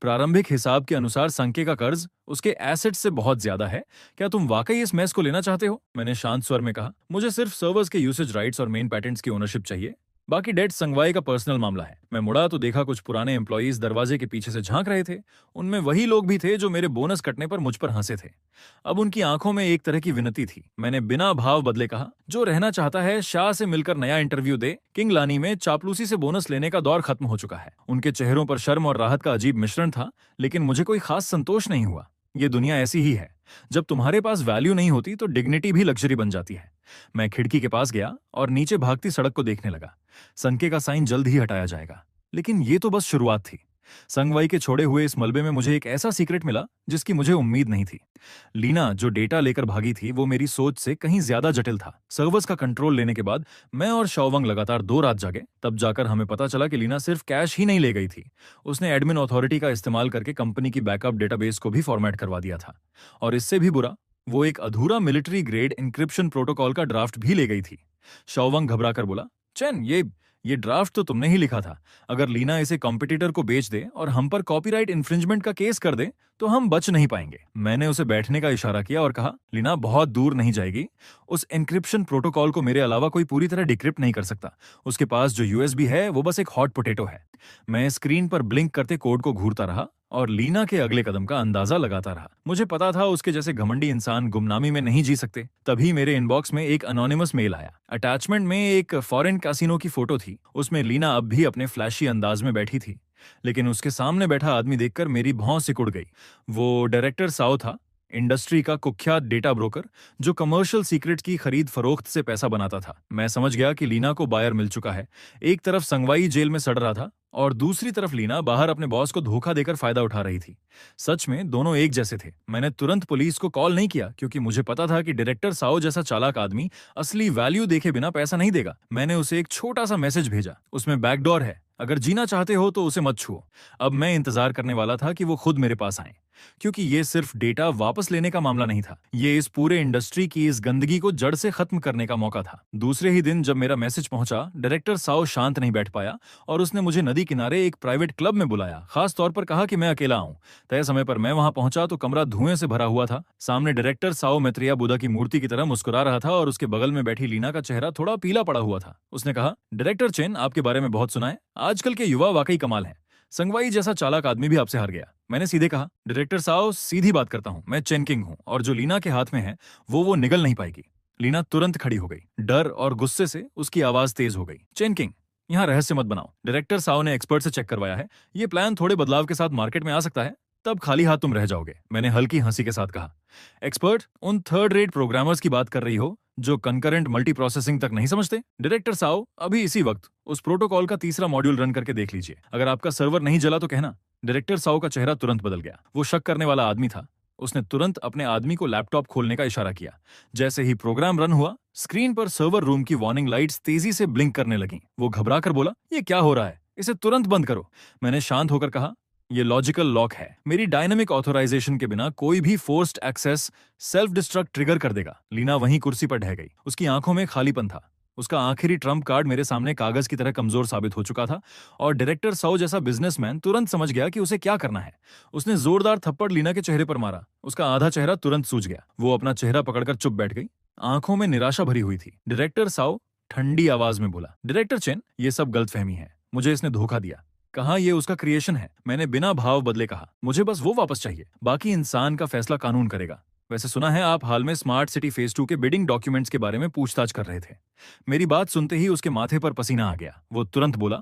प्रारंभिक हिसाब के अनुसार संके का कर्ज उसके एसेट से बहुत ज्यादा है, क्या तुम वाकई इस मैस को लेना चाहते हो? मैंने शांत स्वर में कहा, मुझे सिर्फ सर्वर्स के यूसेज राइट्स और मेन पैटेंट्स की ओनरशिप चाहिए। बाकी डेट संगवाई का पर्सनल मामला है। मैं मुड़ा तो देखा कुछ पुराने एम्प्लॉयज दरवाजे के पीछे से झांक रहे थे। उनमें वही लोग भी थे जो मेरे बोनस कटने पर मुझ पर हंसे थे। अब उनकी आंखों में एक तरह की विनती थी। मैंने बिना भाव बदले कहा, जो रहना चाहता है शाह से मिलकर नया इंटरव्यू दे। किंगलानी में चापलूसी से बोनस लेने का दौर खत्म हो चुका है। उनके चेहरों पर शर्म और राहत का अजीब मिश्रण था, लेकिन मुझे कोई खास संतोष नहीं हुआ। ये दुनिया ऐसी ही है, जब तुम्हारे पास वैल्यू नहीं होती तो डिग्निटी भी लग्जरी बन जाती है। मैं खिड़की के पास गया और नीचे भागती सड़क को देखने लगा। संके का साइन जल्द ही हटाया जाएगा, लेकिन ये तो बस शुरुआत थी। संगवाई के छोड़े हुए इस मलबे में मुझे एक ऐसा सीक्रेट मिला जिसकी मुझे उम्मीद नहीं थी। लीना जो डेटा लेकर भागी थी वो मेरी सोच से कहीं ज्यादा जटिल था। सर्वर्स का कंट्रोल लेने के बाद मैं और शाओवांग लगातार 2 रात जागे। तब जाकर हमें पता चला कि लीना सिर्फ कैश ही नहीं ले गई थी, उसने एडमिन अथॉरिटी का इस्तेमाल करके कंपनी की बैकअप डेटाबेस को भी फॉर्मेट करवा दिया था। और इससे भी बुरा, वो एक अधूरा मिलिट्री ग्रेड इंक्रिप्शन प्रोटोकॉल का ड्राफ्ट भी ले गई थी। शाओवांग घबरा कर बोला, चैन, ये ड्राफ्ट तो तुमने ही लिखा था। अगर लीना इसे कॉम्पिटिटर को बेच दे और हम पर कॉपीराइट इन्फ्रिंजमेंट का केस कर दे तो हम बच नहीं पाएंगे। मैंने उसे बैठने का इशारा किया और कहा, लीना बहुत दूर नहीं जाएगी। उस एन्क्रिप्शन प्रोटोकॉल को मेरे अलावा कोई पूरी तरह डिक्रिप्ट नहीं कर सकता। उसके पास जो यूएसबी है वो बस एक हॉट पोटैटो है। मैं स्क्रीन पर ब्लिंक करते कोड को घूरता रहा और लीना के अगले कदम का अंदाजा लगाता रहा। मुझे पता था उसके जैसे घमंडी इंसान गुमनामी में नहीं जी सकते। तभी मेरे इनबॉक्स में एक अनोनिमस मेल आया। अटैचमेंट में एक फॉरेन कैसीनो की फोटो थी। उसमें लीना अब भी अपने फ्लैशी अंदाज में बैठी थी, लेकिन उसके सामने बैठा आदमी देखकर मेरी भौं सिकुड़ गई। वो डायरेक्टर साओ था, इंडस्ट्री का कुख्यात डेटा ब्रोकर जो कमर्शियल सीक्रेट की खरीद फरोख्त से पैसा बनाता था। मैं समझ गया कि लीना को बायर मिल चुका है। एक तरफ संगवाई जेल में सड़ रहा था और दूसरी तरफ लीना बाहर अपने बॉस को धोखा देकर फायदा उठा रही थी। सच में दोनों एक जैसे थे। मैंने तुरंत पुलिस को कॉल नहीं किया क्योंकि मुझे पता था कि डायरेक्टर साओ जैसा चालाक आदमी असली वैल्यू देखे बिना पैसा नहीं देगा। मैंने उसे एक छोटा सा मैसेज भेजा, उसमें बैकडोर है, अगर जीना चाहते हो तो उसे मत छुओ। अब मैं इंतजार करने वाला था कि वो खुद मेरे पास आए, क्योंकि ये सिर्फ डेटा वापस लेने का मामला नहीं था, ये इस पूरे इंडस्ट्री की इस गंदगी को जड़ से खत्म करने का मौका था। दूसरे ही दिन जब मेरा मैसेज पहुंचा, डायरेक्टर साओ शांत नहीं बैठ पाया और उसने मुझे नदी किनारे एक प्राइवेट क्लब में बुलाया। खास तौर पर कहा कि मैं अकेला आऊं। तय समय पर मैं वहां पहुंचा तो कमरा धुएं से भरा हुआ था। सामने डायरेक्टर साओ मैत्रेया बुद्धा की मूर्ति की तरह मुस्कुरा रहा था और उसके बगल में बैठी लीना का चेहरा थोड़ा पीला पड़ा हुआ था। उसने कहा, डायरेक्टर चेन, आपके बारे में बहुत सुना है। आजकल के युवा वाकई कमाल है। संगवाई जैसा चालाक आदमी भी आपसे हार गया। मैंने सीधे कहा, डायरेक्टर साओ, सीधी बात करता हूं, मैं चेन किंग हूं और जो लीना के हाथ में है वो निगल नहीं पाएगी। लीना तुरंत खड़ी हो गई। डर और गुस्से से उसकी आवाज तेज हो गई। चेन किंग, यहाँ रहस्य मत बनाओ। डायरेक्टर साओ ने एक्सपर्ट से चेक करवाया है, ये प्लान थोड़े बदलाव के साथ मार्केट में आ सकता है, तब खाली हाथ तुम रह जाओगे। मैंने हल्की हंसी के साथ कहा, एक्सपर्ट, उन थर्ड रेट प्रोग्रामर्स की बात कर रही हो जो कंकरेंट मल्टी प्रोसेसिंग तक नहीं समझते? डायरेक्टर साओ, अभी इसी वक्त उस प्रोटोकॉल का तीसरा मॉड्यूल रन करके देख लीजिए। अगर आपका सर्वर नहीं जला तो कहना। डायरेक्टर साओ का चेहरा तुरंत बदल गया। वो शक करने वाला आदमी था। उसने तुरंत अपने आदमी को लैपटॉप खोलने का इशारा किया। जैसे ही प्रोग्राम रन हुआ, स्क्रीन पर सर्वर रूम की वार्निंग लाइट्स तेजी से ब्लिंक करने लगीं। वो घबरा कर बोला, ये क्या हो रहा है? इसे तुरंत बंद करो। मैंने शांत होकर कहा, ये लॉजिकल लॉक है। मेरी डायनामिक ऑथोराइजेशन के बिना कोई भी forced access self destruct trigger कर देगा। लीना वहीं कुर्सी पर ढह गई। उसकी आंखों में खालीपन था। उसका आखिरी ट्रम्प कार्ड मेरे सामने कागज की तरह कमजोर साबित हो चुका था और डायरेक्टर साओ जैसा बिजनेसमैन तुरंत समझ गया कि उसे क्या करना है। उसने जोरदार थप्पड़ लीना के चेहरे पर मारा। उसका आधा चेहरा तुरंत सूज गया। वो अपना चेहरा पकड़कर चुप बैठ गई। आंखों में निराशा भरी हुई थी। डायरेक्टर साओ ठंडी आवाज में बोला, डायरेक्टर चेन, ये सब गलतफहमी है। मुझे इसने धोखा दिया। कहा ये उसका क्रिएशन है। मैंने बिना भाव बदले कहा, मुझे बस वो वापस चाहिए। बाकी इंसान का फैसला कानून करेगा। वैसे सुना है आप हाल में स्मार्ट सिटी फेज 2 के बिडिंग डॉक्यूमेंट्स के बारे में पूछताछ कर रहे थे। मेरी बात सुनते ही उसके माथे पर पसीना आ गया। वो तुरंत बोला,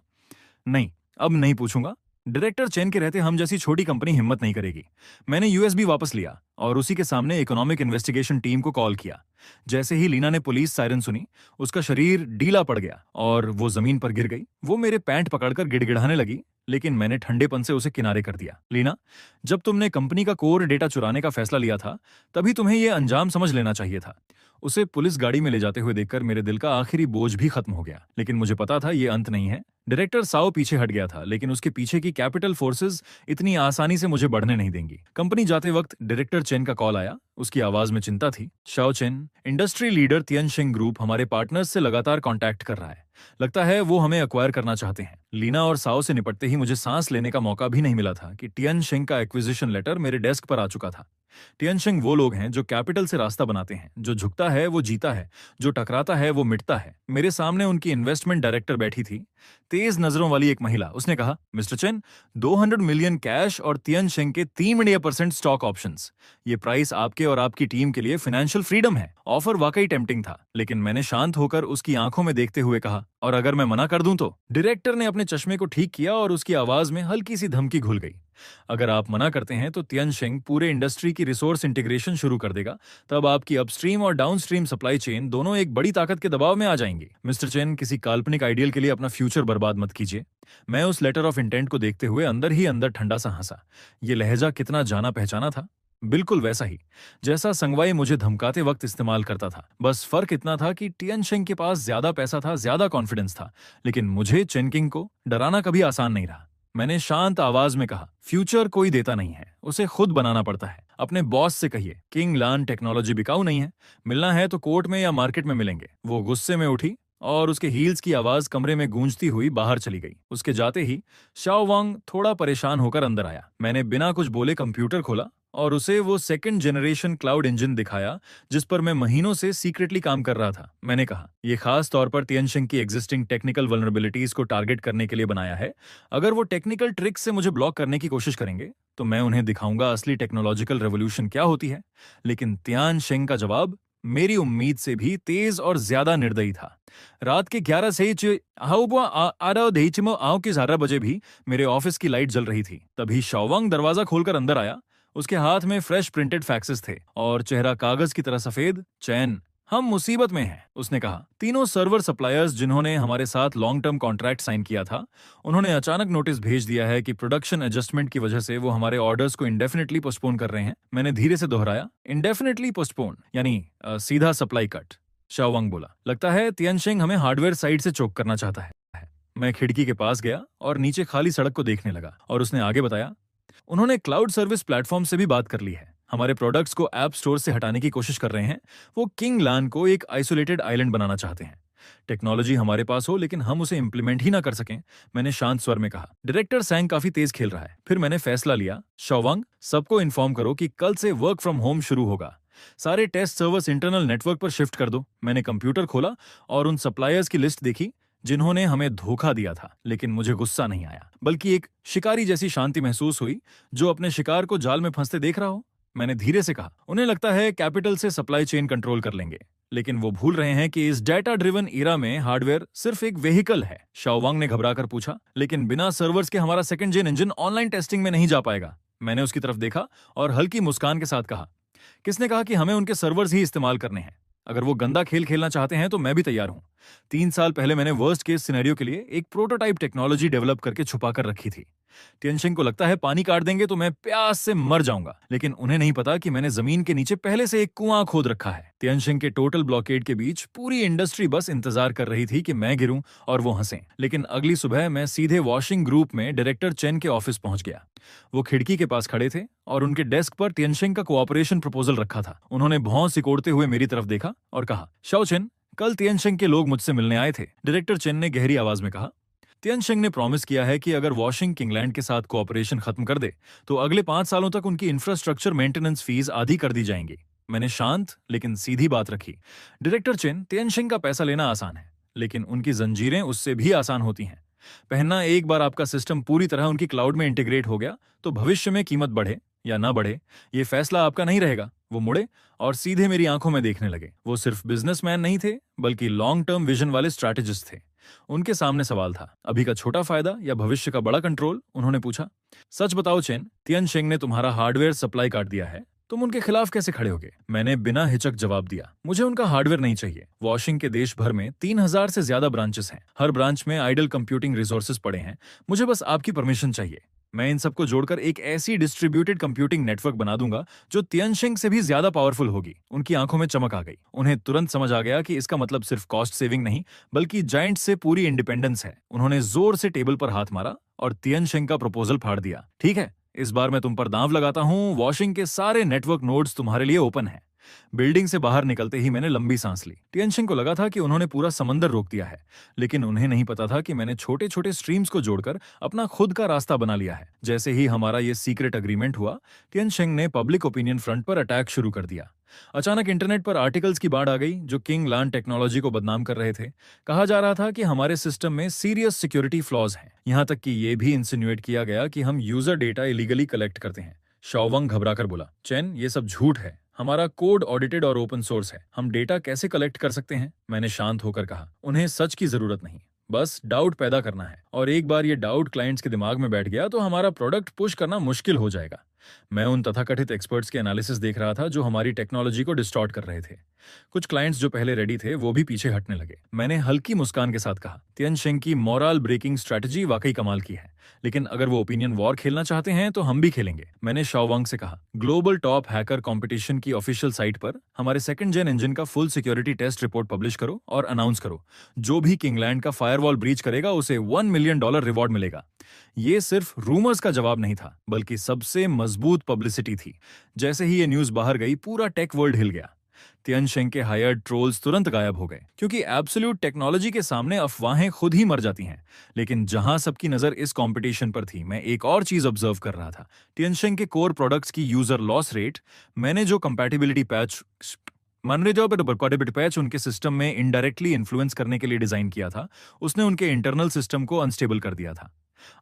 नहीं, अब नहीं पूछूंगा। डायरेक्टर चेन के रहते हम जैसी छोटी कंपनी हिम्मत नहीं करेगी। मैंने यूएसबी वापस लिया और उसी के सामने इकोनॉमिक इन्वेस्टिगेशन टीम को कॉल किया। जैसे ही लीना ने पुलिस सायरन सुनी, उसका शरीर ढीला पड़ गया और वो जमीन पर गिर गई। वो मेरे पैंट पकड़कर गिड़गिड़ाने लगी, लेकिन मैंने ठंडेपन से उसे किनारे कर दिया। लीना, जब तुमने कंपनी का कोर डेटा चुराने का फैसला लिया था, तभी तुम्हें यह अंजाम समझ लेना चाहिए था। उसे पुलिस गाड़ी में ले जाते हुए देखकर मेरे दिल का आखिरी बोझ भी खत्म हो गया, लेकिन मुझे पता था ये अंत नहीं है। डायरेक्टर साओ पीछे हट गया था, लेकिन उसके पीछे की कैपिटल फोर्सेस इतनी आसानी से मुझे बढ़ने नहीं देंगी। कंपनी जाते वक्त डायरेक्टर चेन का कॉल आया। उसकी आवाज में चिंता थी। Shao Chen, industry leader Tianxing group हमारे पार्टनर्स से लगातार कांटेक्ट कर रहा है। लगता है वो हमें एक्वायर करना चाहते हैं। लीना और साओ से निपटते ही मुझे सांस लेने का मौका भी नहीं मिला था कि तियनशिंग का एक्विजिशन लेटर मेरे डेस्क पर आ चुका था। तियनशिंग वो लोग हैं जो कैपिटल से रास्ता बनाते हैं। जो झुकता है वो जीता है, जो टकराता है वो मिटता है। मेरे सामने उनकी इन्वेस्टमेंट डायरेक्टर बैठी थी, तेज नजरों वाली एक महिला। उसने कहा, मिस्टर चेन, 200 मिलियन कैश और तियनशिंग के 3% स्टॉक ऑप्शंस। ये प्राइस आपके और आपकी टीम के लिए फाइनेंशियल फ्रीडम है। ऑफर वाकई टेम्पटिंग था, लेकिन मैंने शांत होकर उसकी आंखों में देखते हुए कहा, और अगर मैं मना कर दूं तो? डायरेक्टर ने अपने चश्मे को ठीक किया और उसकी आवाज में हल्की सी धमकी घुल गई। अगर आप मना करते हैं तो तियनशिंग पूरे इंडस्ट्री की रिसोर्स इंटीग्रेशन शुरू कर देगा। तब आपकी अपस्ट्रीम और डाउनस्ट्रीम सप्लाई चेन दोनों एक बड़ी ताकत के दबाव में आ जाएंगी। मिस्टर चेन, किसी काल्पनिक आइडियल के लिए अपना फ्यूचर बर्बाद मत कीजिए। मैं उस लेटर ऑफ इंटेंट को देखते हुए अंदर ही अंदर ठंडा सा हंसा। ये लहजा कितना जाना पहचाना था, बिल्कुल वैसा ही जैसा संगवाई मुझे धमकाते वक्त इस्तेमाल करता था। बस फर्क इतना था कि तियनशिंग के पास ज्यादा पैसा था, ज्यादा कॉन्फिडेंस था, लेकिन मुझे चेनकिंग को डराना कभी आसान नहीं रहा। मैंने शांत आवाज में कहा, फ्यूचर कोई देता नहीं है, उसे खुद बनाना पड़ता है। अपने बॉस से कहिए, किंग लान टेक्नोलॉजी बिकाऊ नहीं है, मिलना है तो कोर्ट में या मार्केट में मिलेंगे। वो गुस्से में उठी और उसके हील्स की आवाज कमरे में गूंजती हुई बाहर चली गई। उसके जाते ही शाओ वांग थोड़ा परेशान होकर अंदर आया। मैंने बिना कुछ बोले कंप्यूटर खोला और उसे वो सेकंड जनरेशन क्लाउड इंजन दिखाया जिस पर मैं महीनों से सीक्रेटली काम कर रहा था। मैंने कहा, यह खास तौर पर तियनशिंग की एग्जिस्टिंग टेक्निकल वल्नरेबिलिटीज को टारगेट करने के लिए बनाया है। अगर वो टेक्निकल ट्रिक से मुझे ब्लॉक करने की कोशिश करेंगे तो मैं उन्हें दिखाऊंगा असली टेक्नोलॉजिकल रेवोल्यूशन क्या होती है। लेकिन तियनशिंग का जवाब मेरी उम्मीद से भी तेज और ज्यादा निर्दयी था। रात के 11 से आओ के 11 बजे भी मेरे ऑफिस की लाइट जल रही थी। तभी शाओवांग दरवाजा खोलकर अंदर आया। उसके हाथ में फ्रेश प्रिंटेड फैक्सेस थे और चेहरा कागज की तरह सफेद। चैन, हम मुसीबत में हैं, उसने कहा। तीनों सर्वर सप्लायर्स जिन्होंने हमारे साथ लॉन्ग टर्म कॉन्ट्रैक्ट साइन किया था, उन्होंने अचानक नोटिस भेज दिया है कि प्रोडक्शन एडजस्टमेंट की वजह से वो हमारे ऑर्डर्स को इंडेफिनेटली पोस्टपोन कर रहे हैं। मैंने धीरे से दोहराया, इंडेफिनेटली पोस्टपोन यानी सीधा सप्लाई कट। शाओवांग बोला, लगता है तियनशिंग हमें हार्डवेयर साइड से चोक करना चाहता है। मैं खिड़की के पास गया और नीचे खाली सड़क को देखने लगा, और उसने आगे बताया, उन्होंने क्लाउड सर्विस प्लेटफॉर्म से भी बात कर ली है। हमारे प्रोडक्ट्स को ऐप स्टोर से हटाने की कोशिश कर रहे हैं। वो किंग लान को एक आइसोलेटेड आइलैंड बनाना चाहते हैं। टेक्नोलॉजी हमारे पास हो लेकिन हम उसे इंप्लीमेंट ही ना कर सकें, मैंने शांत स्वर में कहा। डायरेक्टर सैंग काफी तेज खेल रहा है। फिर मैंने फैसला लिया, शाओवांग, सबको इन्फॉर्म करो कि कल से वर्क फ्रॉम होम शुरू होगा। सारे टेस्ट सर्वर्स इंटरनल नेटवर्क पर शिफ्ट कर दो। मैंने कंप्यूटर खोला और उन सप्लायर्स की लिस्ट देखी जिन्होंने हमें धोखा दिया था, लेकिन मुझे गुस्सा नहीं आया, बल्कि एक शिकारी जैसी शांति महसूस हुई जो अपने शिकार को जाल में फंसते देख रहा हो। मैंने धीरे से कहा, उन्हें लगता है कैपिटल से सप्लाई चेन कंट्रोल कर लेंगे, लेकिन वो भूल रहे हैं कि इस डेटा ड्रिवन एरा में हार्डवेयर सिर्फ एक व्हीकल है। शाओवांग ने घबराकर पूछा, लेकिन बिना सर्वर्स के हमारा second gen engine online testing में नहीं जा पाएगा। मैंने उसकी तरफ देखा और हल्की मुस्कान के साथ कहा, किसने कहा कि हमें उनके सर्वर्स ही इस्तेमाल करने हैं? अगर वो गंदा खेल खेलना चाहते हैं तो मैं भी तैयार हूं। 3 साल पहले मैंने वर्स्ट केस सिनेरियो के लिए एक प्रोटोटाइप टेक्नोलॉजी डेवलप करके छुपा कर रखी थी। तियनशिंग को लगता है पानी काट देंगे तो मैं प्यास से मर जाऊंगा, लेकिन उन्हें नहीं पता कि मैंने जमीन के नीचे पहले से एक कुआं खोद रखा है। तियनशिंग के टोटल ब्लॉकेड के बीच पूरी इंडस्ट्री बस इंतजार कर रही थी कि मैं गिरूं और वो हंसें। लेकिन अगली सुबह मैं सीधे वॉशिंग ग्रुप में डायरेक्टर चेन के ऑफिस पहुंच गया। वो खिड़की के पास खड़े थे और उनके डेस्क पर तियनशिंग का कोऑपरेशन प्रपोजल रखा था। उन्होंने भौं सिकोड़ते हुए मेरी तरफ देखा और कहा, शाओ चेन, कल तियनशिंग के लोग मुझसे मिलने आए थे। डायरेक्टर चेन ने गहरी आवाज में कहा, तियनशिंग ने प्रॉमिस किया है कि अगर वॉशिंग किंगलैंड के साथ कोऑपरेशन खत्म कर दे तो अगले 5 सालों तक उनकी इंफ्रास्ट्रक्चर मेंटेनेंस फीस आधी कर दी जाएंगी। मैंने शांत लेकिन सीधी बात रखी, डायरेक्टर चेन, तियनशिंग का पैसा लेना आसान है, लेकिन उनकी जंजीरें उससे भी आसान होती हैं। पहनना, एक बार आपका सिस्टम पूरी तरह उनकी क्लाउड में इंटीग्रेट हो गया तो भविष्य में कीमत बढ़े या ना बढ़े, ये फैसला आपका नहीं रहेगा। वो मुड़े और सीधे मेरी आंखों में देखने लगे। वो सिर्फ बिजनेसमैन नहीं थे, बल्कि लॉन्ग टर्म विजन वाले स्ट्रैटेजिस्ट थे। उनके सामने सवाल था, अभी का छोटा फायदा या भविष्य का बड़ा कंट्रोल? उन्होंने पूछा। सच बताओ चेन, तियनशिंग ने तुम्हारा हार्डवेयर सप्लाई काट दिया है, तुम उनके खिलाफ कैसे खड़े होगे? मैंने बिना हिचक जवाब दिया, मुझे उनका हार्डवेयर नहीं चाहिए। वॉशिंग के देश भर में 3,000 से ज्यादा ब्रांचेस हैं। हर ब्रांच में आइडल कंप्यूटिंग रिसोर्सेज पड़े हैं। मुझे बस आपकी परमिशन चाहिए। मैं इन सबको जोड़कर एक ऐसी डिस्ट्रीब्यूटेड कंप्यूटिंग नेटवर्क बना दूंगा जो तियनशिंग से भी ज्यादा पावरफुल होगी। उनकी आंखों में चमक आ गई। उन्हें तुरंत समझ आ गया कि इसका मतलब सिर्फ कॉस्ट सेविंग नहीं, बल्कि जायंट से पूरी इंडिपेंडेंस है। उन्होंने जोर से टेबल पर हाथ मारा और तियनशिंग का प्रपोजल फाड़ दिया। ठीक है, इस बार मैं तुम पर दांव लगाता हूं। वॉशिंग के सारे नेटवर्क नोड्स तुम्हारे लिए ओपन हैं। बिल्डिंग से बाहर निकलते ही मैंने लंबी सांस ली। टियनशिंग को लगा था कि उन्होंने पूरा समंदर रोक दिया है, लेकिन उन्हें नहीं पता था कि मैंने छोटे छोटे स्ट्रीम्स को जोड़कर अपना खुद का रास्ता बना लिया है। जैसे ही हमारा ये सीक्रेट अग्रीमेंट हुआ, टियनशिंग ने पब्लिक ओपिनियन फ्रंट पर अटैक शुरू कर दिया। अचानक इंटरनेट पर आर्टिकल्स की बाढ़ आ गई जो किंग लान टेक्नोलॉजी को बदनाम कर रहे थे। कहा जा रहा था कि हमारे सिस्टम में सीरियस सिक्योरिटी फ्लॉज हैं। यहां तक कि यह भी इंसिनुएट किया गया कि हम यूजर डेटा इलीगली कलेक्ट करते हैं। शाओवंग घबराकर बोला, चेन, ये सब झूठ है। हमारा कोड ऑडिटेड और ओपन सोर्स है। हम डेटा कैसे कलेक्ट कर सकते हैं? मैंने शांत होकर कहा, उन्हें सच की जरूरत नहीं, बस डाउट पैदा करना है। और एक बार ये डाउट क्लाइंट्स के दिमाग में बैठ गया तो हमारा प्रोडक्ट पुश करना मुश्किल हो जाएगा। मैं उन तथाकथित एक्सपर्ट्स के एनालिसिस देख रहा था जो हमारी टेक्नोलॉजी को डिस्टॉर्ट कर रहे थे। कुछ क्लाइंट्स जो पहले रेडी थे वो भी पीछे हटने लगे। मैंने हल्की मुस्कान के साथ कहा, तियनशिंग की मोरल ब्रेकिंग स्ट्रेटजी वाकई कमाल की है, लेकिन अगर वो ओपिनियन वॉर खेलना चाहते हैं तो हम भी खेलेंगे। मैंने शाओवांग से कहा, ग्लोबल टॉप हैकर कंपटीशन की ऑफिशियल साइट पर हमारे सेकंड जेन इंजन का full security test report publish करो और अनाउंस करो। जो भी किंगलैंड का फायरवॉल ब्रीच करेगा उसे $1 मिलियन रिवॉर्ड मिलेगा। ये सिर्फ रूमर्स का जवाब नहीं था, बल्कि सबसे मजबूत पब्लिसिटी थी। जैसे ही ये न्यूज बाहर गई, पूरा टेक वर्ल्ड हिल गया। तियनशिंग के हायर्ड ट्रोल्स तुरंत गायब हो गए, क्योंकि एब्सोल्यूट टेक्नोलॉजी के सामने अफवाहें खुद ही मर जाती हैं। लेकिन जहां सबकी नजर इस कंपटीशन पर थी, मैं एक और चीज ऑब्जर्व कर रहा था, तियनशिंग के कोर प्रोडक्ट्स की यूजर लॉस रेट। मैंने जो कंपैटिबिलिटी पैच उनके सिस्टम में इनडायरेक्टली इन्फ्लुएंस करने के लिए डिजाइन किया था, उसने उनके इंटरनल सिस्टम को अनस्टेबल कर दिया था।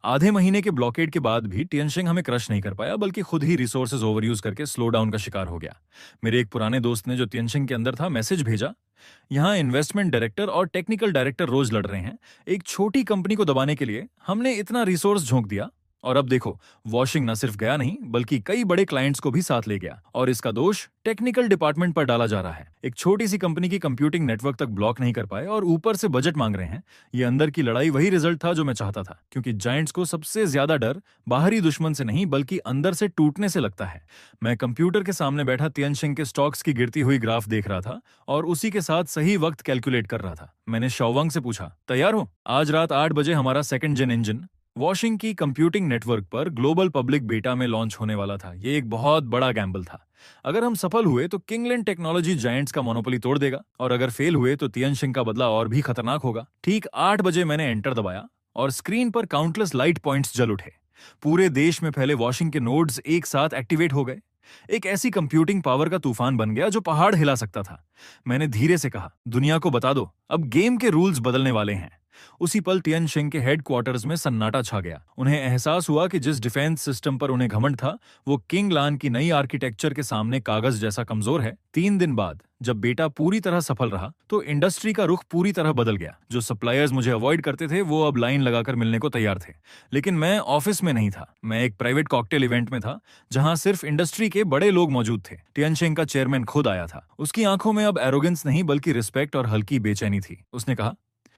आधे महीने के ब्लॉकेड के बाद भी तियनशिंग हमें क्रश नहीं कर पाया, बल्कि खुद ही रिसोर्सेज ओवरयूज करके स्लो डाउन का शिकार हो गया। मेरे एक पुराने दोस्त ने, जो तियनशिंग के अंदर था, मैसेज भेजा, यहाँ इन्वेस्टमेंट डायरेक्टर और टेक्निकल डायरेक्टर रोज लड़ रहे हैं। एक छोटी कंपनी को दबाने के लिए हमने इतना रिसोर्स झोंक दिया, और अब देखो, वॉशिंग न सिर्फ गया नहीं, बल्कि कई बड़े क्लाइंट्स को भी साथ ले गया। और इसका दोष टेक्निकल डिपार्टमेंट पर डाला जा रहा है। एक छोटी सी कंपनी की कंप्यूटिंग नेटवर्क तक ब्लॉक नहीं कर पाए और ऊपर से बजट मांग रहे हैं। ये अंदर की लड़ाई वही रिजल्ट था जो मैं चाहता था, क्योंकि जायंट्स को सबसे ज्यादा डर बाहरी दुश्मन से नहीं, बल्कि अंदर से टूटने से लगता है। मैं कंप्यूटर के सामने बैठा तियनशिंग के स्टॉक्स की गिरती हुई ग्राफ देख रहा था और उसी के साथ सही वक्त कैलकुलेट कर रहा था। मैंने शाओवांग से पूछा, तैयार हो? आज रात 8 बजे हमारा सेकंड जेन इंजन वॉशिंग की कंप्यूटिंग नेटवर्क पर ग्लोबल पब्लिक बेटा में लॉन्च होने वाला था। ये एक बहुत बड़ा गैम्बल था। अगर हम सफल हुए तो किंगलैंड टेक्नोलॉजी जायंट्स का मोनोपोली तोड़ देगा, और अगर फेल हुए तो तियनशिंग का बदला और भी खतरनाक होगा। ठीक 8 बजे मैंने एंटर दबाया और स्क्रीन पर काउंटलेस लाइट पॉइंट्स जल उठे। पूरे देश में फैले वॉशिंग के नोड्स एक साथ एक्टिवेट हो गए। एक ऐसी कंप्यूटिंग पावर का तूफान बन गया जो पहाड़ हिला सकता था। मैंने धीरे से कहा, दुनिया को बता दो, अब गेम के रूल्स बदलने वाले हैं। उसी पल तियनशिंग के हेडक्वार्टर्स में सन्नाटा छा गया। उन्हें एहसास हुआ कि जिस डिफेंस सिस्टम पर उन्हें घमंड था, वो किंग लान की नई आर्किटेक्चर के सामने कागज जैसा कमजोर है। 3 दिन बाद जब बेटा पूरी तरह सफल रहा, तो इंडस्ट्री का रुख पूरी तरह बदल गया। जो सप्लायर्स मुझे अवॉइड करते थे, वो अब लाइन लगाकर मिलने को तैयार थे। लेकिन मैं ऑफिस में नहीं था, मैं एक प्राइवेट कॉकटेल इवेंट में था, जहां सिर्फ इंडस्ट्री के बड़े लोग मौजूद थे। तियनशिंग का चेयरमैन खुद आया था। उसकी आंखों में अब एरोगेंस नहीं, बल्कि रिस्पेक्ट और हल्की बेचैनी थी। उसने कहा,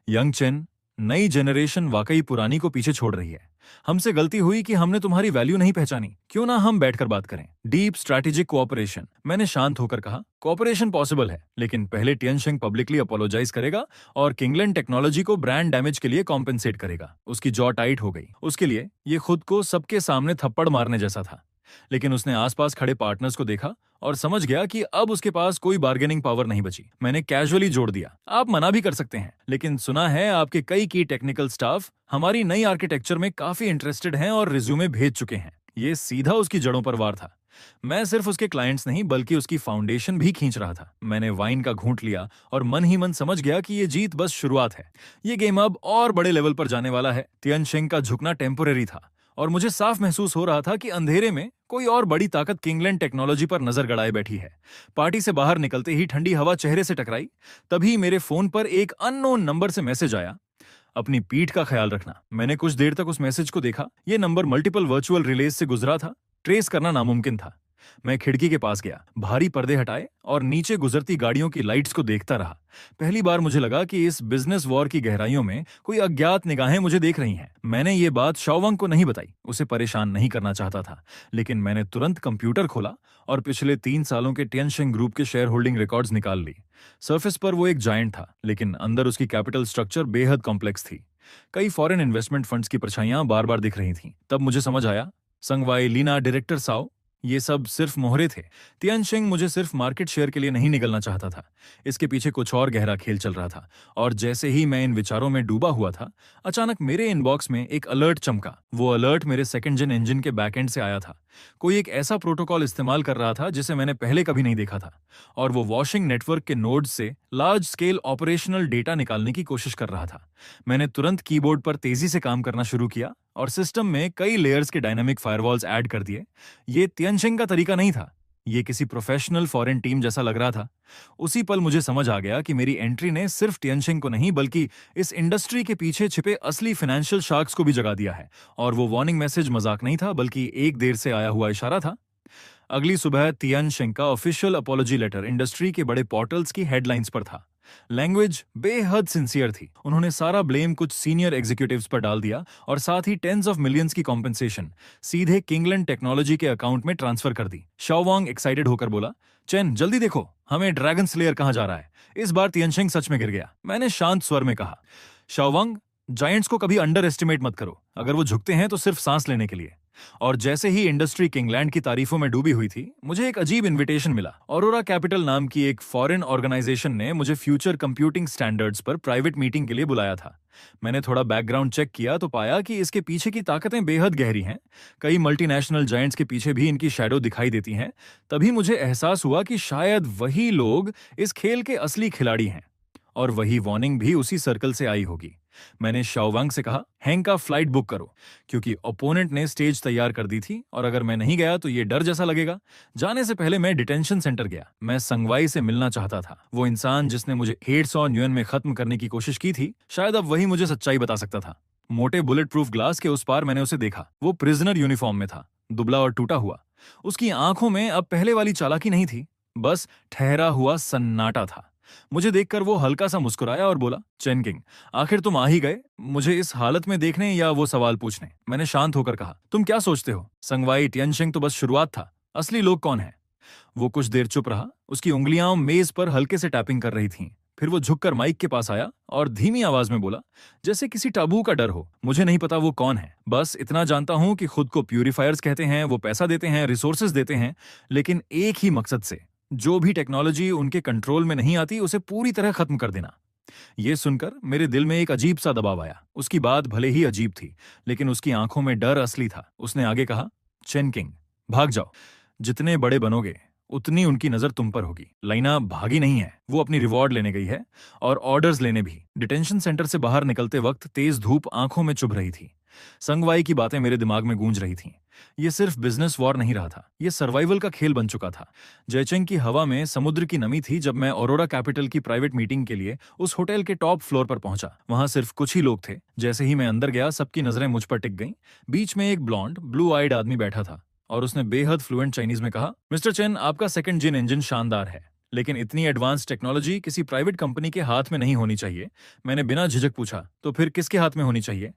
यंग चेन, नई जनरेशन वाकई पुरानी को पीछे छोड़ रही है। हमसे गलती हुई कि हमने तुम्हारी वैल्यू नहीं पहचानी। क्यों ना हम बैठकर बात करें? Deep strategic cooperation. मैंने शांत होकर कहा, कोऑपरेशन पॉसिबल है, लेकिन पहले तियनशिंग पब्लिकली अपोलोजाइज करेगा और किंगलैंड टेक्नोलॉजी को ब्रांड डैमेज के लिए कॉम्पेंसेट करेगा। उसकी जॉ टाइट हो गई। उसके लिए ये खुद को सबके सामने थप्पड़ मारने जैसा था। लेकिन उसने आसपास खड़े पार्टनर्स को देखा और समझ गया कि अब उसके पास कोई बार्गेनिंग पावर नहीं बची। मैंने कैजुअली जोड़ दिया, आप मना भी कर सकते हैं, लेकिन सुना है आपके कई की टेक्निकल स्टाफ हमारी नई आर्किटेक्चर में काफी इंटरेस्टेड हैं और रिज्यूमे भेज चुके हैं। ये सीधा उसकी जड़ों पर वार था। मैं सिर्फ उसके क्लाइंट्स नहीं, बल्कि उसकी फाउंडेशन भी खींच रहा था। मैंने वाइन का घूंट लिया और मन ही मन समझ गया कि ये जीत बस शुरुआत है। ये गेम अब और बड़े लेवल पर जाने वाला है। तियनशिंग का झुकना टेम्पोरेरी था, और मुझे साफ महसूस हो रहा था कि अंधेरे में कोई और बड़ी ताकत किंगलैंड टेक्नोलॉजी पर नजर गड़ाए बैठी है। पार्टी से बाहर निकलते ही ठंडी हवा चेहरे से टकराई। तभी मेरे फोन पर एक अननोन नंबर से मैसेज आया, अपनी पीठ का ख्याल रखना। मैंने कुछ देर तक उस मैसेज को देखा। यह नंबर मल्टीपल वर्चुअल रिलेज से गुजरा था। ट्रेस करना नामुमकिन था। मैं खिड़की के पास गया, भारी पर्दे हटाए और नीचे गुजरती गाड़ियों की लाइट्स को देखता रहा। पहली बार मुझे लगा कि इस बिजनेस वॉर की गहराइयों में कोई अज्ञात निगाहें मुझे देख रही हैं। मैंने ये बात शाओवांग को नहीं बताई, उसे परेशान नहीं करना चाहता था, लेकिन मैंने तुरंत कंप्यूटर खोला और पिछले 3 सालों के टियनशिंग ग्रुप के शेयर होल्डिंग रिकॉर्ड्स निकाल ली। सरफेस पर वो एक जायंट था, लेकिन अंदर उसकी कैपिटल स्ट्रक्चर बेहद कॉम्प्लेक्स थी। कई फॉरेन इन्वेस्टमेंट फंड्स की परछाइयां बार बार दिख रही थीं। तब मुझे समझ आया, संगवाई, लीना, डायरेक्टर साओ, ये सब सिर्फ मोहरे थे। तियानशिंग मुझे सिर्फ मार्केट शेयर के लिए नहीं निगलना चाहता था, इसके पीछे कुछ और गहरा खेल चल रहा था। और जैसे ही मैं इन विचारों में डूबा हुआ था, अचानक मेरे इनबॉक्स में एक अलर्ट चमका। वो अलर्ट मेरे सेकंड जेन इंजन के बैकएंड से आया था। कोई एक ऐसा प्रोटोकॉल इस्तेमाल कर रहा था जिसे मैंने पहले कभी नहीं देखा था, और वो वॉशिंग नेटवर्क के नोड्स से लार्ज स्केल ऑपरेशनल डेटा निकालने की कोशिश कर रहा था। मैंने तुरंत कीबोर्ड पर तेजी से काम करना शुरू किया और सिस्टम में कई लेयर्स के डायनामिक फायरवॉल्स ऐड कर दिए। ये तियानशिंग का तरीका नहीं था, ये किसी प्रोफेशनल फॉरेन टीम जैसा लग रहा था। उसी पल मुझे समझ आ गया कि मेरी एंट्री ने सिर्फ तियानशिंग को नहीं, बल्कि इस इंडस्ट्री के पीछे छिपे असली फाइनेंशियल शार्क्स को भी जगा दिया है। और वो वार्निंग मैसेज मजाक नहीं था, बल्कि एक देर से आया हुआ इशारा था। अगली सुबह तियानशिंग का ऑफिशियल अपॉलॉजी लेटर इंडस्ट्री के बड़े पोर्टल्स की हेडलाइंस पर था। लैंग्वेज बेहद सिंसियर थी। उन्होंने सारा ब्लेम कुछ सीनियर एग्जीक्यूटिव्स पर डाल दिया और साथ ही टेंस ऑफ मिलियंस की कॉम्पेंसेशन सीधे किंगलैंड टेक्नोलॉजी के अकाउंट में ट्रांसफर कर दी। शाओवांग एक्साइटेड होकर बोला, चेन जल्दी देखो, हमें ड्रैगन स्लेयर कहां जा रहा है। इस बार तियानशिंग सच में गिर गया। मैंने शांत स्वर में कहा, शाओवांग, जायंट्स को कभी अंडर एस्टिमेट मत करो। अगर वो झुकते हैं तो सिर्फ सांस लेने के लिए। और जैसे ही इंडस्ट्री किंगलैंड की तारीफों में डूबी हुई थी, मुझे एक अजीब इनविटेशन मिला। ऑरोरा कैपिटल नाम की एक फॉरेन ऑर्गेनाइजेशन ने मुझे फ्यूचर कंप्यूटिंग स्टैंडर्ड्स पर प्राइवेट मीटिंग के लिए बुलाया था। मैंने थोड़ा बैकग्राउंड चेक किया तो पाया कि इसके पीछे की ताकतें बेहद गहरी हैं। कई मल्टीनेशनल जायंट्स के पीछे भी इनकी शैडो दिखाई देती हैं। तभी मुझे एहसास हुआ कि शायद वही लोग इस खेल के असली खिलाड़ी हैं, और वही वार्निंग भी उसी सर्कल से आई होगी। मैंने शाओवांग से कहा, हैंग का फ्लाइट बुक करो, क्योंकि ओपोनेंट ने स्टेज तैयार कर दी थी और अगर मैं नहीं गया तो ये डर जैसा लगेगा। जाने से पहले मैं डिटेंशन सेंटर गया। मैं संगवाई से मिलना चाहता था, वो इंसान जिसने मुझे 150 न्यूयन में खत्म करने की कोशिश की थी। शायद अब वही मुझे सच्चाई बता सकता था। मोटे बुलेट प्रूफ ग्लास के उस पार मैंने उसे देखा। वो प्रिजनर यूनिफॉर्म में था, दुबला और टूटा हुआ। उसकी आंखों में अब पहले वाली चालाकी नहीं थी, बस ठहरा हुआ सन्नाटा था। मुझे देखकर वो हल्का सा मुस्कुराया और बोला, चेन किंग, आखिर तुम आ ही गए, मुझे इस हालत में देखने या वो सवाल पूछने। मैंने शांत होकर कहा, तुम क्या सोचते हो, संगवाई तियानशिंग तो बस शुरुआत था, असली लोग कौन है? वो कुछ देर चुप रहा। उसकी उंगलियां मेज पर हल्के से टैपिंग कर रही थीं। फिर वो झुककर माइक के पास आया और धीमी आवाज में बोला, जैसे किसी टाबू का डर हो, मुझे नहीं पता वो कौन है, बस इतना जानता हूं कि खुद को प्यूरिफायर्स कहते हैं, वो पैसा देते हैं, रिसोर्सेज देते हैं, लेकिन एक ही मकसद से, जो भी टेक्नोलॉजी उनके कंट्रोल में नहीं आती उसे पूरी तरह खत्म कर देना। ये सुनकर मेरे दिल में एक अजीब सा दबाव आया। उसकी बात भले ही अजीब थी, लेकिन उसकी आंखों में डर असली था। उसने आगे कहा, चेन किंग, भाग जाओ, जितने बड़े बनोगे उतनी उनकी नजर तुम पर होगी। लाइना भागी नहीं है, वो अपनी रिवॉर्ड लेने गई है, और ऑर्डर्स लेने भी। डिटेंशन सेंटर से बाहर निकलते वक्त तेज धूप आंखों में चुभ रही थी। संगवाई की बातें मेरे दिमाग में गूंज रही थीं। ये सिर्फ बिजनेस वॉर नहीं रहा था, ये सर्वाइवल का खेल बन चुका था। जयचंग की हवा में समुद्र की नमी थी जब मैं ऑरोरा कैपिटल की प्राइवेट मीटिंग के लिए उस होटल के टॉप फ्लोर पर पहुंचा। वहां सिर्फ कुछ ही लोग थे। जैसे ही मैं अंदर गया, सबकी नजरें मुझ पर टिक गईं। बीच में एक ब्लॉन्ड, ब्लू आइड आदमी बैठा था और उसने बेहद फ्लुएंट चाइनीज में कहा, मिस्टर चेन, आपका सेकंड जिन इंजन शानदार है, लेकिन इतनी एडवांस टेक्नोलॉजी किसी प्राइवेट कंपनी के हाथ में नहीं होनी चाहिए। मैंने बिना झिझक पूछा, तो फिर किसके हाथ में होनी चाहिए?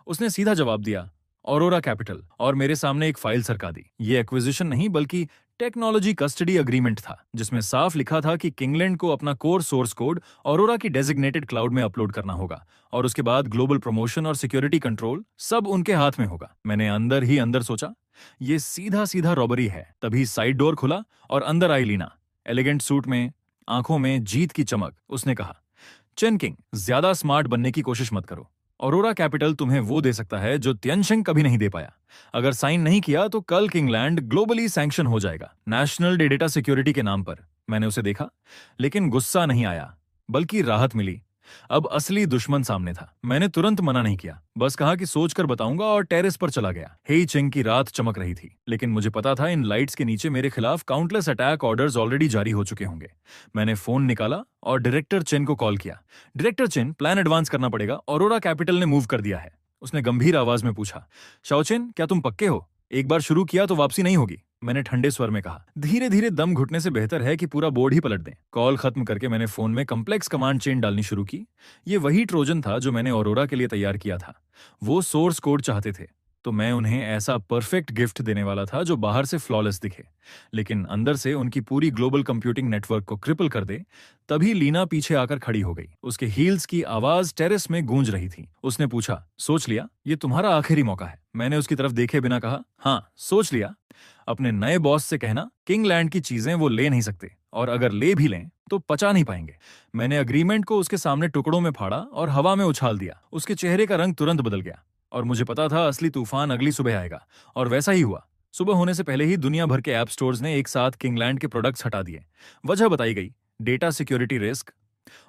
उसने सीधा जवाब दिया, ऑरोरा कैपिटल, और मेरे सामने एक फाइल सरका दी। ये एक्विजिशन नहीं बल्कि टेक्नोलॉजी कस्टडी अग्रीमेंट था, जिसमें साफ लिखा था कि किंगलैंड को अपना कोर सोर्स कोड ऑरोरा की डेजिग्नेटेड क्लाउड में अपलोड करना होगा, और उसके बाद ग्लोबल प्रमोशन और सिक्योरिटी कंट्रोल सब उनके हाथ में होगा। मैंने अंदर ही अंदर सोचा, ये सीधा सीधा रॉबरी है। तभी साइड डोर खुला और अंदर आई लीना, एलिगेंट सूट में, आंखों में जीत की चमक। उसने कहा, चेन किंग, ज्यादा स्मार्ट बनने की कोशिश मत करो। ऑरोरा कैपिटल तुम्हें वो दे सकता है जो तियानशिंग कभी नहीं दे पाया। अगर साइन नहीं किया तो कल किंगलैंड ग्लोबली सैंक्शन हो जाएगा, नेशनल डेटा सिक्योरिटी के नाम पर। मैंने उसे देखा, लेकिन गुस्सा नहीं आया, बल्कि राहत मिली। अब असली दुश्मन सामने था। मैंने तुरंत मना नहीं किया, बस कहा कि सोचकर बताऊंगा, और टेरेस पर चला गया। हेई चिंग की रात चमक रही थी, लेकिन मुझे पता था इन लाइट्स के नीचे मेरे खिलाफ काउंटलेस अटैक ऑर्डर्स ऑलरेडी जारी हो चुके होंगे। मैंने फोन निकाला और डायरेक्टर चेन को कॉल किया। डायरेक्टर चेन, प्लान एडवांस करना पड़ेगा, ऑरोरा कैपिटल ने मूव कर दिया है। उसने गंभीर आवाज में पूछा, शाओचेन, क्या तुम पक्के हो? एक बार शुरू किया तो वापसी नहीं होगी, मैंने ठंडे स्वर में कहा। धीरे धीरे दम घुटने से बेहतर है कि पूरा बोर्ड ही पलट दें। कॉल खत्म करके मैंने फोन में कम्प्लेक्स कमांड चेन डालनी शुरू की। ये वही ट्रोजन था जो मैंने ऑरोरा के लिए तैयार किया था। वो सोर्स कोड चाहते थे, तो मैं उन्हें ऐसा परफेक्ट गिफ्ट देने वाला था जो बाहर से फ्लॉलेस दिखे, लेकिन अंदर से उनकी पूरी ग्लोबल कंप्यूटिंग नेटवर्क को क्रिपल कर दे। तभी लीना पीछे आकर खड़ी हो गई। उसके हील्स की आवाज टेरेस में गूंज रही थी। उसने पूछा, सोच लिया? ये तुम्हारा आखिरी मौका है। मैंने उसकी तरफ देखे बिना कहा, हाँ सोच लिया। अपने नए बॉस से कहना किंगलैंड की चीजें वो ले नहीं सकते, और अगर ले भी लें तो पचा नहीं पाएंगे। मैंने अग्रीमेंट को उसके सामने टुकड़ों में फाड़ा और हवा में उछाल दिया। उसके चेहरे का रंग तुरंत बदल गया, और मुझे पता था असली तूफान अगली सुबह आएगा। और वैसा ही हुआ। सुबह होने से पहले ही दुनिया भर के ऐप स्टोर्स ने एक साथ किंगलैंड के प्रोडक्ट्स हटा दिए। वजह बताई गई, डेटा सिक्योरिटी रिस्क।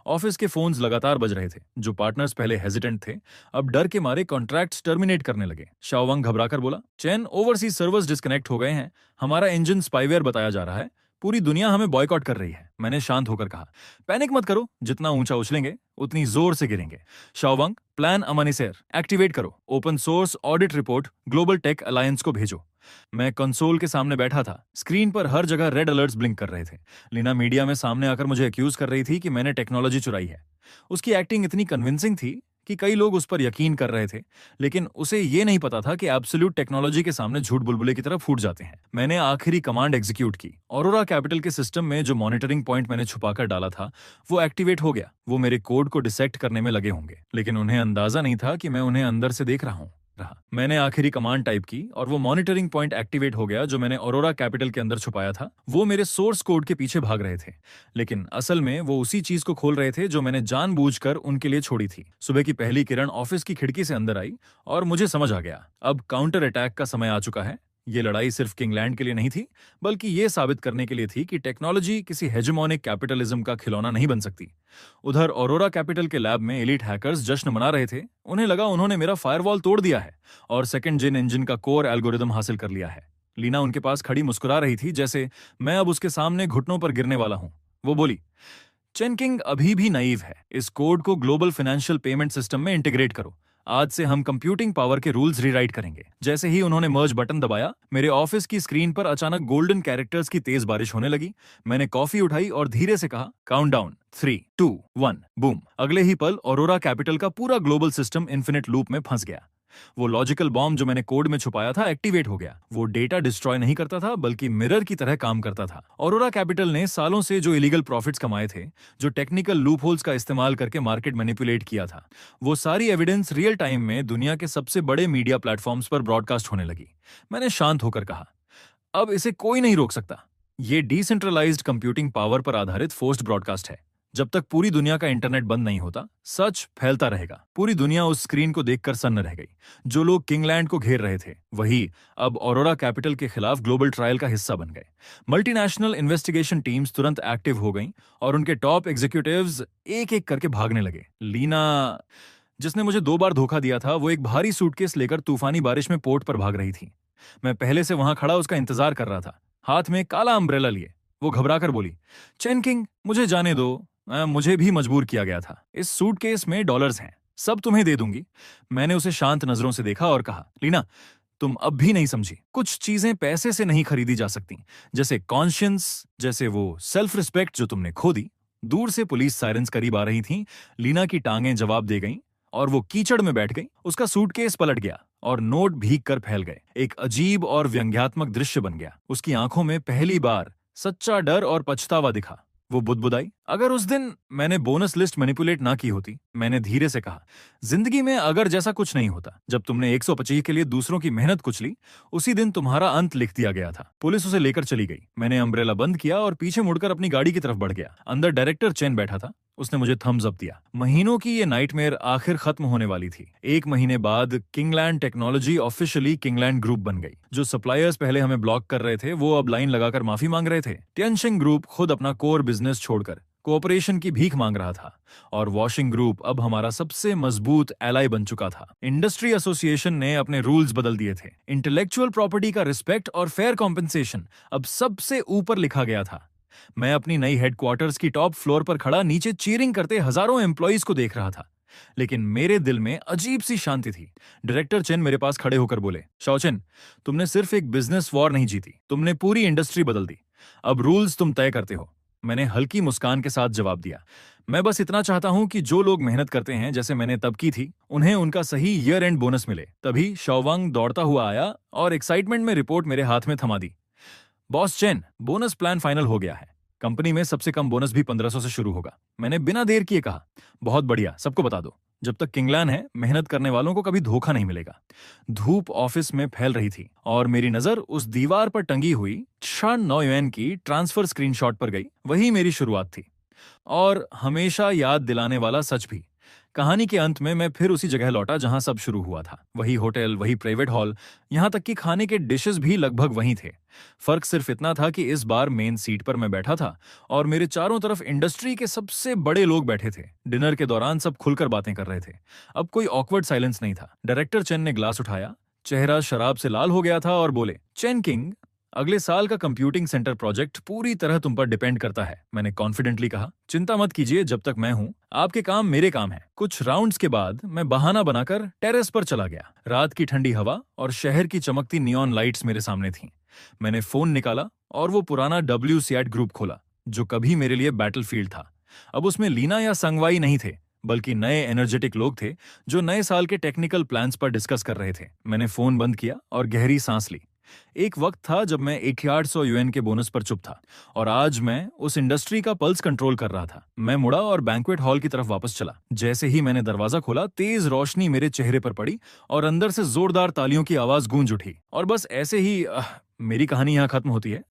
ऑफिस के फोन्स लगातार बज रहे थे। जो पार्टनर्स पहले हेजिटेंट थे, अब डर के मारे कॉन्ट्रैक्ट्स टर्मिनेट करने लगे। शाओवांग घबराकर बोला, चेन, ओवरसीज सर्वर्स डिस्कनेक्ट हो गए हैं। हमारा इंजन स्पाईवेयर बताया जा रहा है। पूरी दुनिया हमें बॉयकॉट कर रही है। मैंने शांत होकर कहा, पैनिक मत करो। जितना ऊंचा उछलेंगे उतनी जोर से गिरेंगे। शाओवांग, प्लान अमानिसेर एक्टिवेट करो। Open source audit report global tech alliance को भेजो। मैं कंसोल के सामने बैठा था। स्क्रीन पर हर जगह रेड अलर्ट्स ब्लिंक कर रहे थे। लीना मीडिया में सामने आकर मुझे एक्यूज कर रही थी कि मैंने टेक्नोलॉजी चुराई है। उसकी एक्टिंग इतनी कन्विंसिंग थी कि कई लोग उस पर यकीन कर रहे थे, लेकिन उसे ये नहीं पता था कि एब्सोल्यूट टेक्नोलॉजी के सामने झूठ बुलबुले की तरह फूट जाते हैं। मैंने आखिरी कमांड एग्जीक्यूट की। ऑरोरा कैपिटल के सिस्टम में जो मॉनिटरिंग पॉइंट मैंने छुपाकर डाला था, वो एक्टिवेट हो गया। वो मेरे कोड को डिसेक्ट करने में लगे होंगे, लेकिन उन्हें अंदाजा नहीं था कि मैं उन्हें अंदर से देख रहा हूं। मैंने आखिरी कमांड टाइप की और वो मॉनिटरिंग पॉइंट एक्टिवेट हो गया जो मैंने ऑरोरा कैपिटल के अंदर छुपाया था। वो मेरे सोर्स कोड के पीछे भाग रहे थे, लेकिन असल में वो उसी चीज को खोल रहे थे जो मैंने जानबूझकर उनके लिए छोड़ी थी। सुबह की पहली किरण ऑफिस की खिड़की से अंदर आई और मुझे समझ आ गया, अब काउंटर अटैक का समय आ चुका है। ये लड़ाई सिर्फ किंगलैंड के लिए नहीं थी, बल्कि ये साबित करने के लिए थी कि टेक्नोलॉजी किसी हेजेमोनिक कैपिटलिज्म का खिलौना नहीं बन सकती। उधर ऑरोरा कैपिटल के लैब में एलीट हैकर्स जश्न मना रहे थे। उन्हें लगा उन्होंने मेरा फायरवॉल तोड़ दिया है और सेकंड जेन इंजन का कोर एल्गोरिदम हासिल कर लिया है। लीना उनके पास खड़ी मुस्कुरा रही थी, जैसे मैं अब उसके सामने घुटनों पर गिरने वाला हूं। वो बोली, चेन किंग अभी भी नाइव है। इस कोड को ग्लोबल फाइनेंशियल पेमेंट सिस्टम में इंटीग्रेट करो। आज से हम कंप्यूटिंग पावर के रूल्स रीराइट करेंगे। जैसे ही उन्होंने मर्ज बटन दबाया, मेरे ऑफिस की स्क्रीन पर अचानक गोल्डन कैरेक्टर्स की तेज बारिश होने लगी। मैंने कॉफी उठाई और धीरे से कहा, काउंटडाउन 3, 2, 1, बूम। अगले ही पल ऑरोरा कैपिटल का पूरा ग्लोबल सिस्टम इन्फिनिट लूप में फंस गया। वो लॉजिकल बॉम्ब जो मैंने कोड में छुपाया था एक्टिवेट हो गया। वो डेटा डिस्ट्रॉय नहीं करता था, बल्कि मिरर की तरह काम करता था। ऑरोरा कैपिटल ने सालों से जो इलीगल प्रॉफिट्स कमाए थे, जो टेक्निकल लूपहोल्स का इस्तेमाल करके मार्केट मैनिपुलेट किया था, वो सारी एविडेंस रियल टाइम में दुनिया के सबसे बड़े मीडिया प्लेटफॉर्म्स पर ब्रॉडकास्ट होने लगी। मैंने शांत होकर कहा, अब इसे कोई नहीं रोक सकता। ये डिसेंट्रलाइज्ड कंप्यूटिंग पावर पर आधारित फोर्स्ड ब्रॉडकास्ट है। जब तक पूरी दुनिया का इंटरनेट बंद नहीं होता, सच फैलता रहेगा। पूरी दुनिया उस स्क्रीन को देखकर सन्न रह गई। जो लोग किंगलैंड को घेर रहे थे, वही अब ऑरोरा कैपिटल के खिलाफ ग्लोबल ट्रायल का हिस्सा बन गए। मल्टीनेशनल इन्वेस्टिगेशन टीम्स तुरंत एक्टिव हो गईं और उनके टॉप एग्जीक्यूटिव्स एक एक करके भागने लगे। लीना, जिसने मुझे 2 बार धोखा दिया था, वो एक भारी सूटकेस लेकर तूफानी बारिश में पोर्ट पर भाग रही थी। मैं पहले से वहां खड़ा उसका इंतजार कर रहा था, हाथ में काला अम्ब्रेला लिए। वो घबराकर बोली, चेन किंग, मुझे जाने दो। मुझे भी मजबूर किया गया था। इस सूटकेस में डॉलर्स हैं, सब तुम्हें दे दूंगी। मैंने उसे शांत नजरों से देखा और कहा, लीना, तुम अब भी नहीं समझी। कुछ चीजें पैसे से नहीं खरीदी जा सकती, जैसे कॉन्शियंस, जैसे वो सेल्फ रिस्पेक्ट जो तुमने खो दी। दूर से पुलिस सायरन्स करीब आ रही थीं। लीना की टांगें जवाब दे गईं और वो कीचड़ में बैठ गई। उसका सूटकेस पलट गया और नोट भीग कर फैल गए। एक अजीब और व्यंग्यात्मक दृश्य बन गया। उसकी आंखों में पहली बार सच्चा डर और पछतावा दिखा। वो बुदबुदाई, अगर उस दिन मैंने बोनस लिस्ट मैनिपुलेट ना की होती। मैंने धीरे से कहा, जिंदगी में अगर जैसा कुछ नहीं होता। जब तुमने 125 के लिए दूसरों की मेहनत कुचली, उसी दिन तुम्हारा अंत लिख दिया गया था। पुलिस उसे लेकर चली गई। मैंने अम्ब्रेला बंद किया और पीछे मुड़कर अपनी गाड़ी की तरफ बढ़ गया। अंदर डायरेक्टर चेन बैठा था। उसने मुझे थम्स अप दिया। महीनों की ये नाइटमेयर आखिर खत्म होने वाली थी। 1 महीने बाद किंगलैंड टेक्नोलॉजी ऑफिशियली किंगलैंड ग्रुप बन गई। जो सप्लायर्स पहले हमें ब्लॉक कर रहे थे, वो अब लाइन लगाकर माफी मांग रहे थे। टियनशिंग ग्रुप खुद अपना कोर बिजनेस छोड़कर कोऑपरेशन की भीख मांग रहा था, और वॉशिंग ग्रुप अब हमारा सबसे मजबूत एलाई बन चुका था। इंडस्ट्री एसोसिएशन ने अपने रूल्स बदल दिए थे। इंटेलेक्चुअल प्रॉपर्टी का रिस्पेक्ट और फेयर कॉम्पेंसेशन अब सबसे ऊपर लिखा गया था। मैं अपनी नई हेडक्वार्टर्स की टॉप फ्लोर पर खड़ा नीचे चीयरिंग करते हजारों एम्प्लॉइज को देख रहा था। लेकिन मेरे दिल में अजीब सी शांति थी। डायरेक्टर चेन मेरे पास खड़े होकर बोले, शाओचेन, तुमने सिर्फ एक बिजनेस वॉर नहीं जीती, तुमने पूरी इंडस्ट्री बदल दी। अब रूल्स तुम तय करते हो। मैंने हल्की मुस्कान के साथ जवाब दिया, मैं बस इतना चाहता हूं कि जो लोग मेहनत करते हैं जैसे मैंने तब की थी, उन्हें उनका सही ईयर एंड बोनस मिले। तभी शाओवांग दौड़ता हुआ आया और एक्साइटमेंट में रिपोर्ट मेरे हाथ में थमा दी। Boss Chen, bonus plan final हो गया है। कंपनी में सबसे कम बोनस भी 1500 से शुरू होगा। मैंने बिना देर किए कहा, बहुत बढ़िया, सबको बता दो। जब तक किंगलैन है, मेहनत करने वालों को कभी धोखा नहीं मिलेगा। धूप ऑफिस में फैल रही थी और मेरी नजर उस दीवार पर टंगी हुई 6 युएन की ट्रांसफर स्क्रीनशॉट पर गई। वही मेरी शुरुआत थी और हमेशा याद दिलाने वाला सच भी। कहानी के अंत में मैं फिर उसी जगह लौटा जहां सब शुरू हुआ था। वही होटल, वही प्राइवेट हॉल, यहां तक कि खाने के डिशेस भी लगभग वही थे। फर्क सिर्फ इतना था कि इस बार मेन सीट पर मैं बैठा था और मेरे चारों तरफ इंडस्ट्री के सबसे बड़े लोग बैठे थे। डिनर के दौरान सब खुलकर बातें कर रहे थे। अब कोई ऑकवर्ड साइलेंस नहीं था। डायरेक्टर चेन ने ग्लास उठाया, चेहरा शराब से लाल हो गया था और बोले, चेन किंग, अगले साल का कंप्यूटिंग सेंटर प्रोजेक्ट पूरी तरह तुम पर डिपेंड करता है। मैंने कॉन्फिडेंटली कहा, चिंता मत कीजिए, जब तक मैं हूं, आपके काम मेरे काम है। कुछ राउंड्स के बाद मैं बहाना बनाकर टेरेस पर चला गया। रात की ठंडी हवा और शहर की चमकती नियॉन लाइट्स मेरे सामने थीं। मैंने फोन निकाला और वो पुराना WCAT ग्रुप खोला, जो कभी मेरे लिए बैटलफील्ड था। अब उसमें लीना या संगवाई नहीं थे, बल्कि नए एनर्जेटिक लोग थे जो नए साल के टेक्निकल प्लान्स पर डिस्कस कर रहे थे। मैंने फोन बंद किया और गहरी सांस ली। एक वक्त था जब मैं 1800 युएन के बोनस पर चुप था और आज मैं उस इंडस्ट्री का पल्स कंट्रोल कर रहा था। मैं मुड़ा और बैंक्वेट हॉल की तरफ वापस चला। जैसे ही मैंने दरवाजा खोला, तेज रोशनी मेरे चेहरे पर पड़ी और अंदर से जोरदार तालियों की आवाज गूंज उठी। और बस ऐसे ही मेरी कहानी यहाँ खत्म होती है।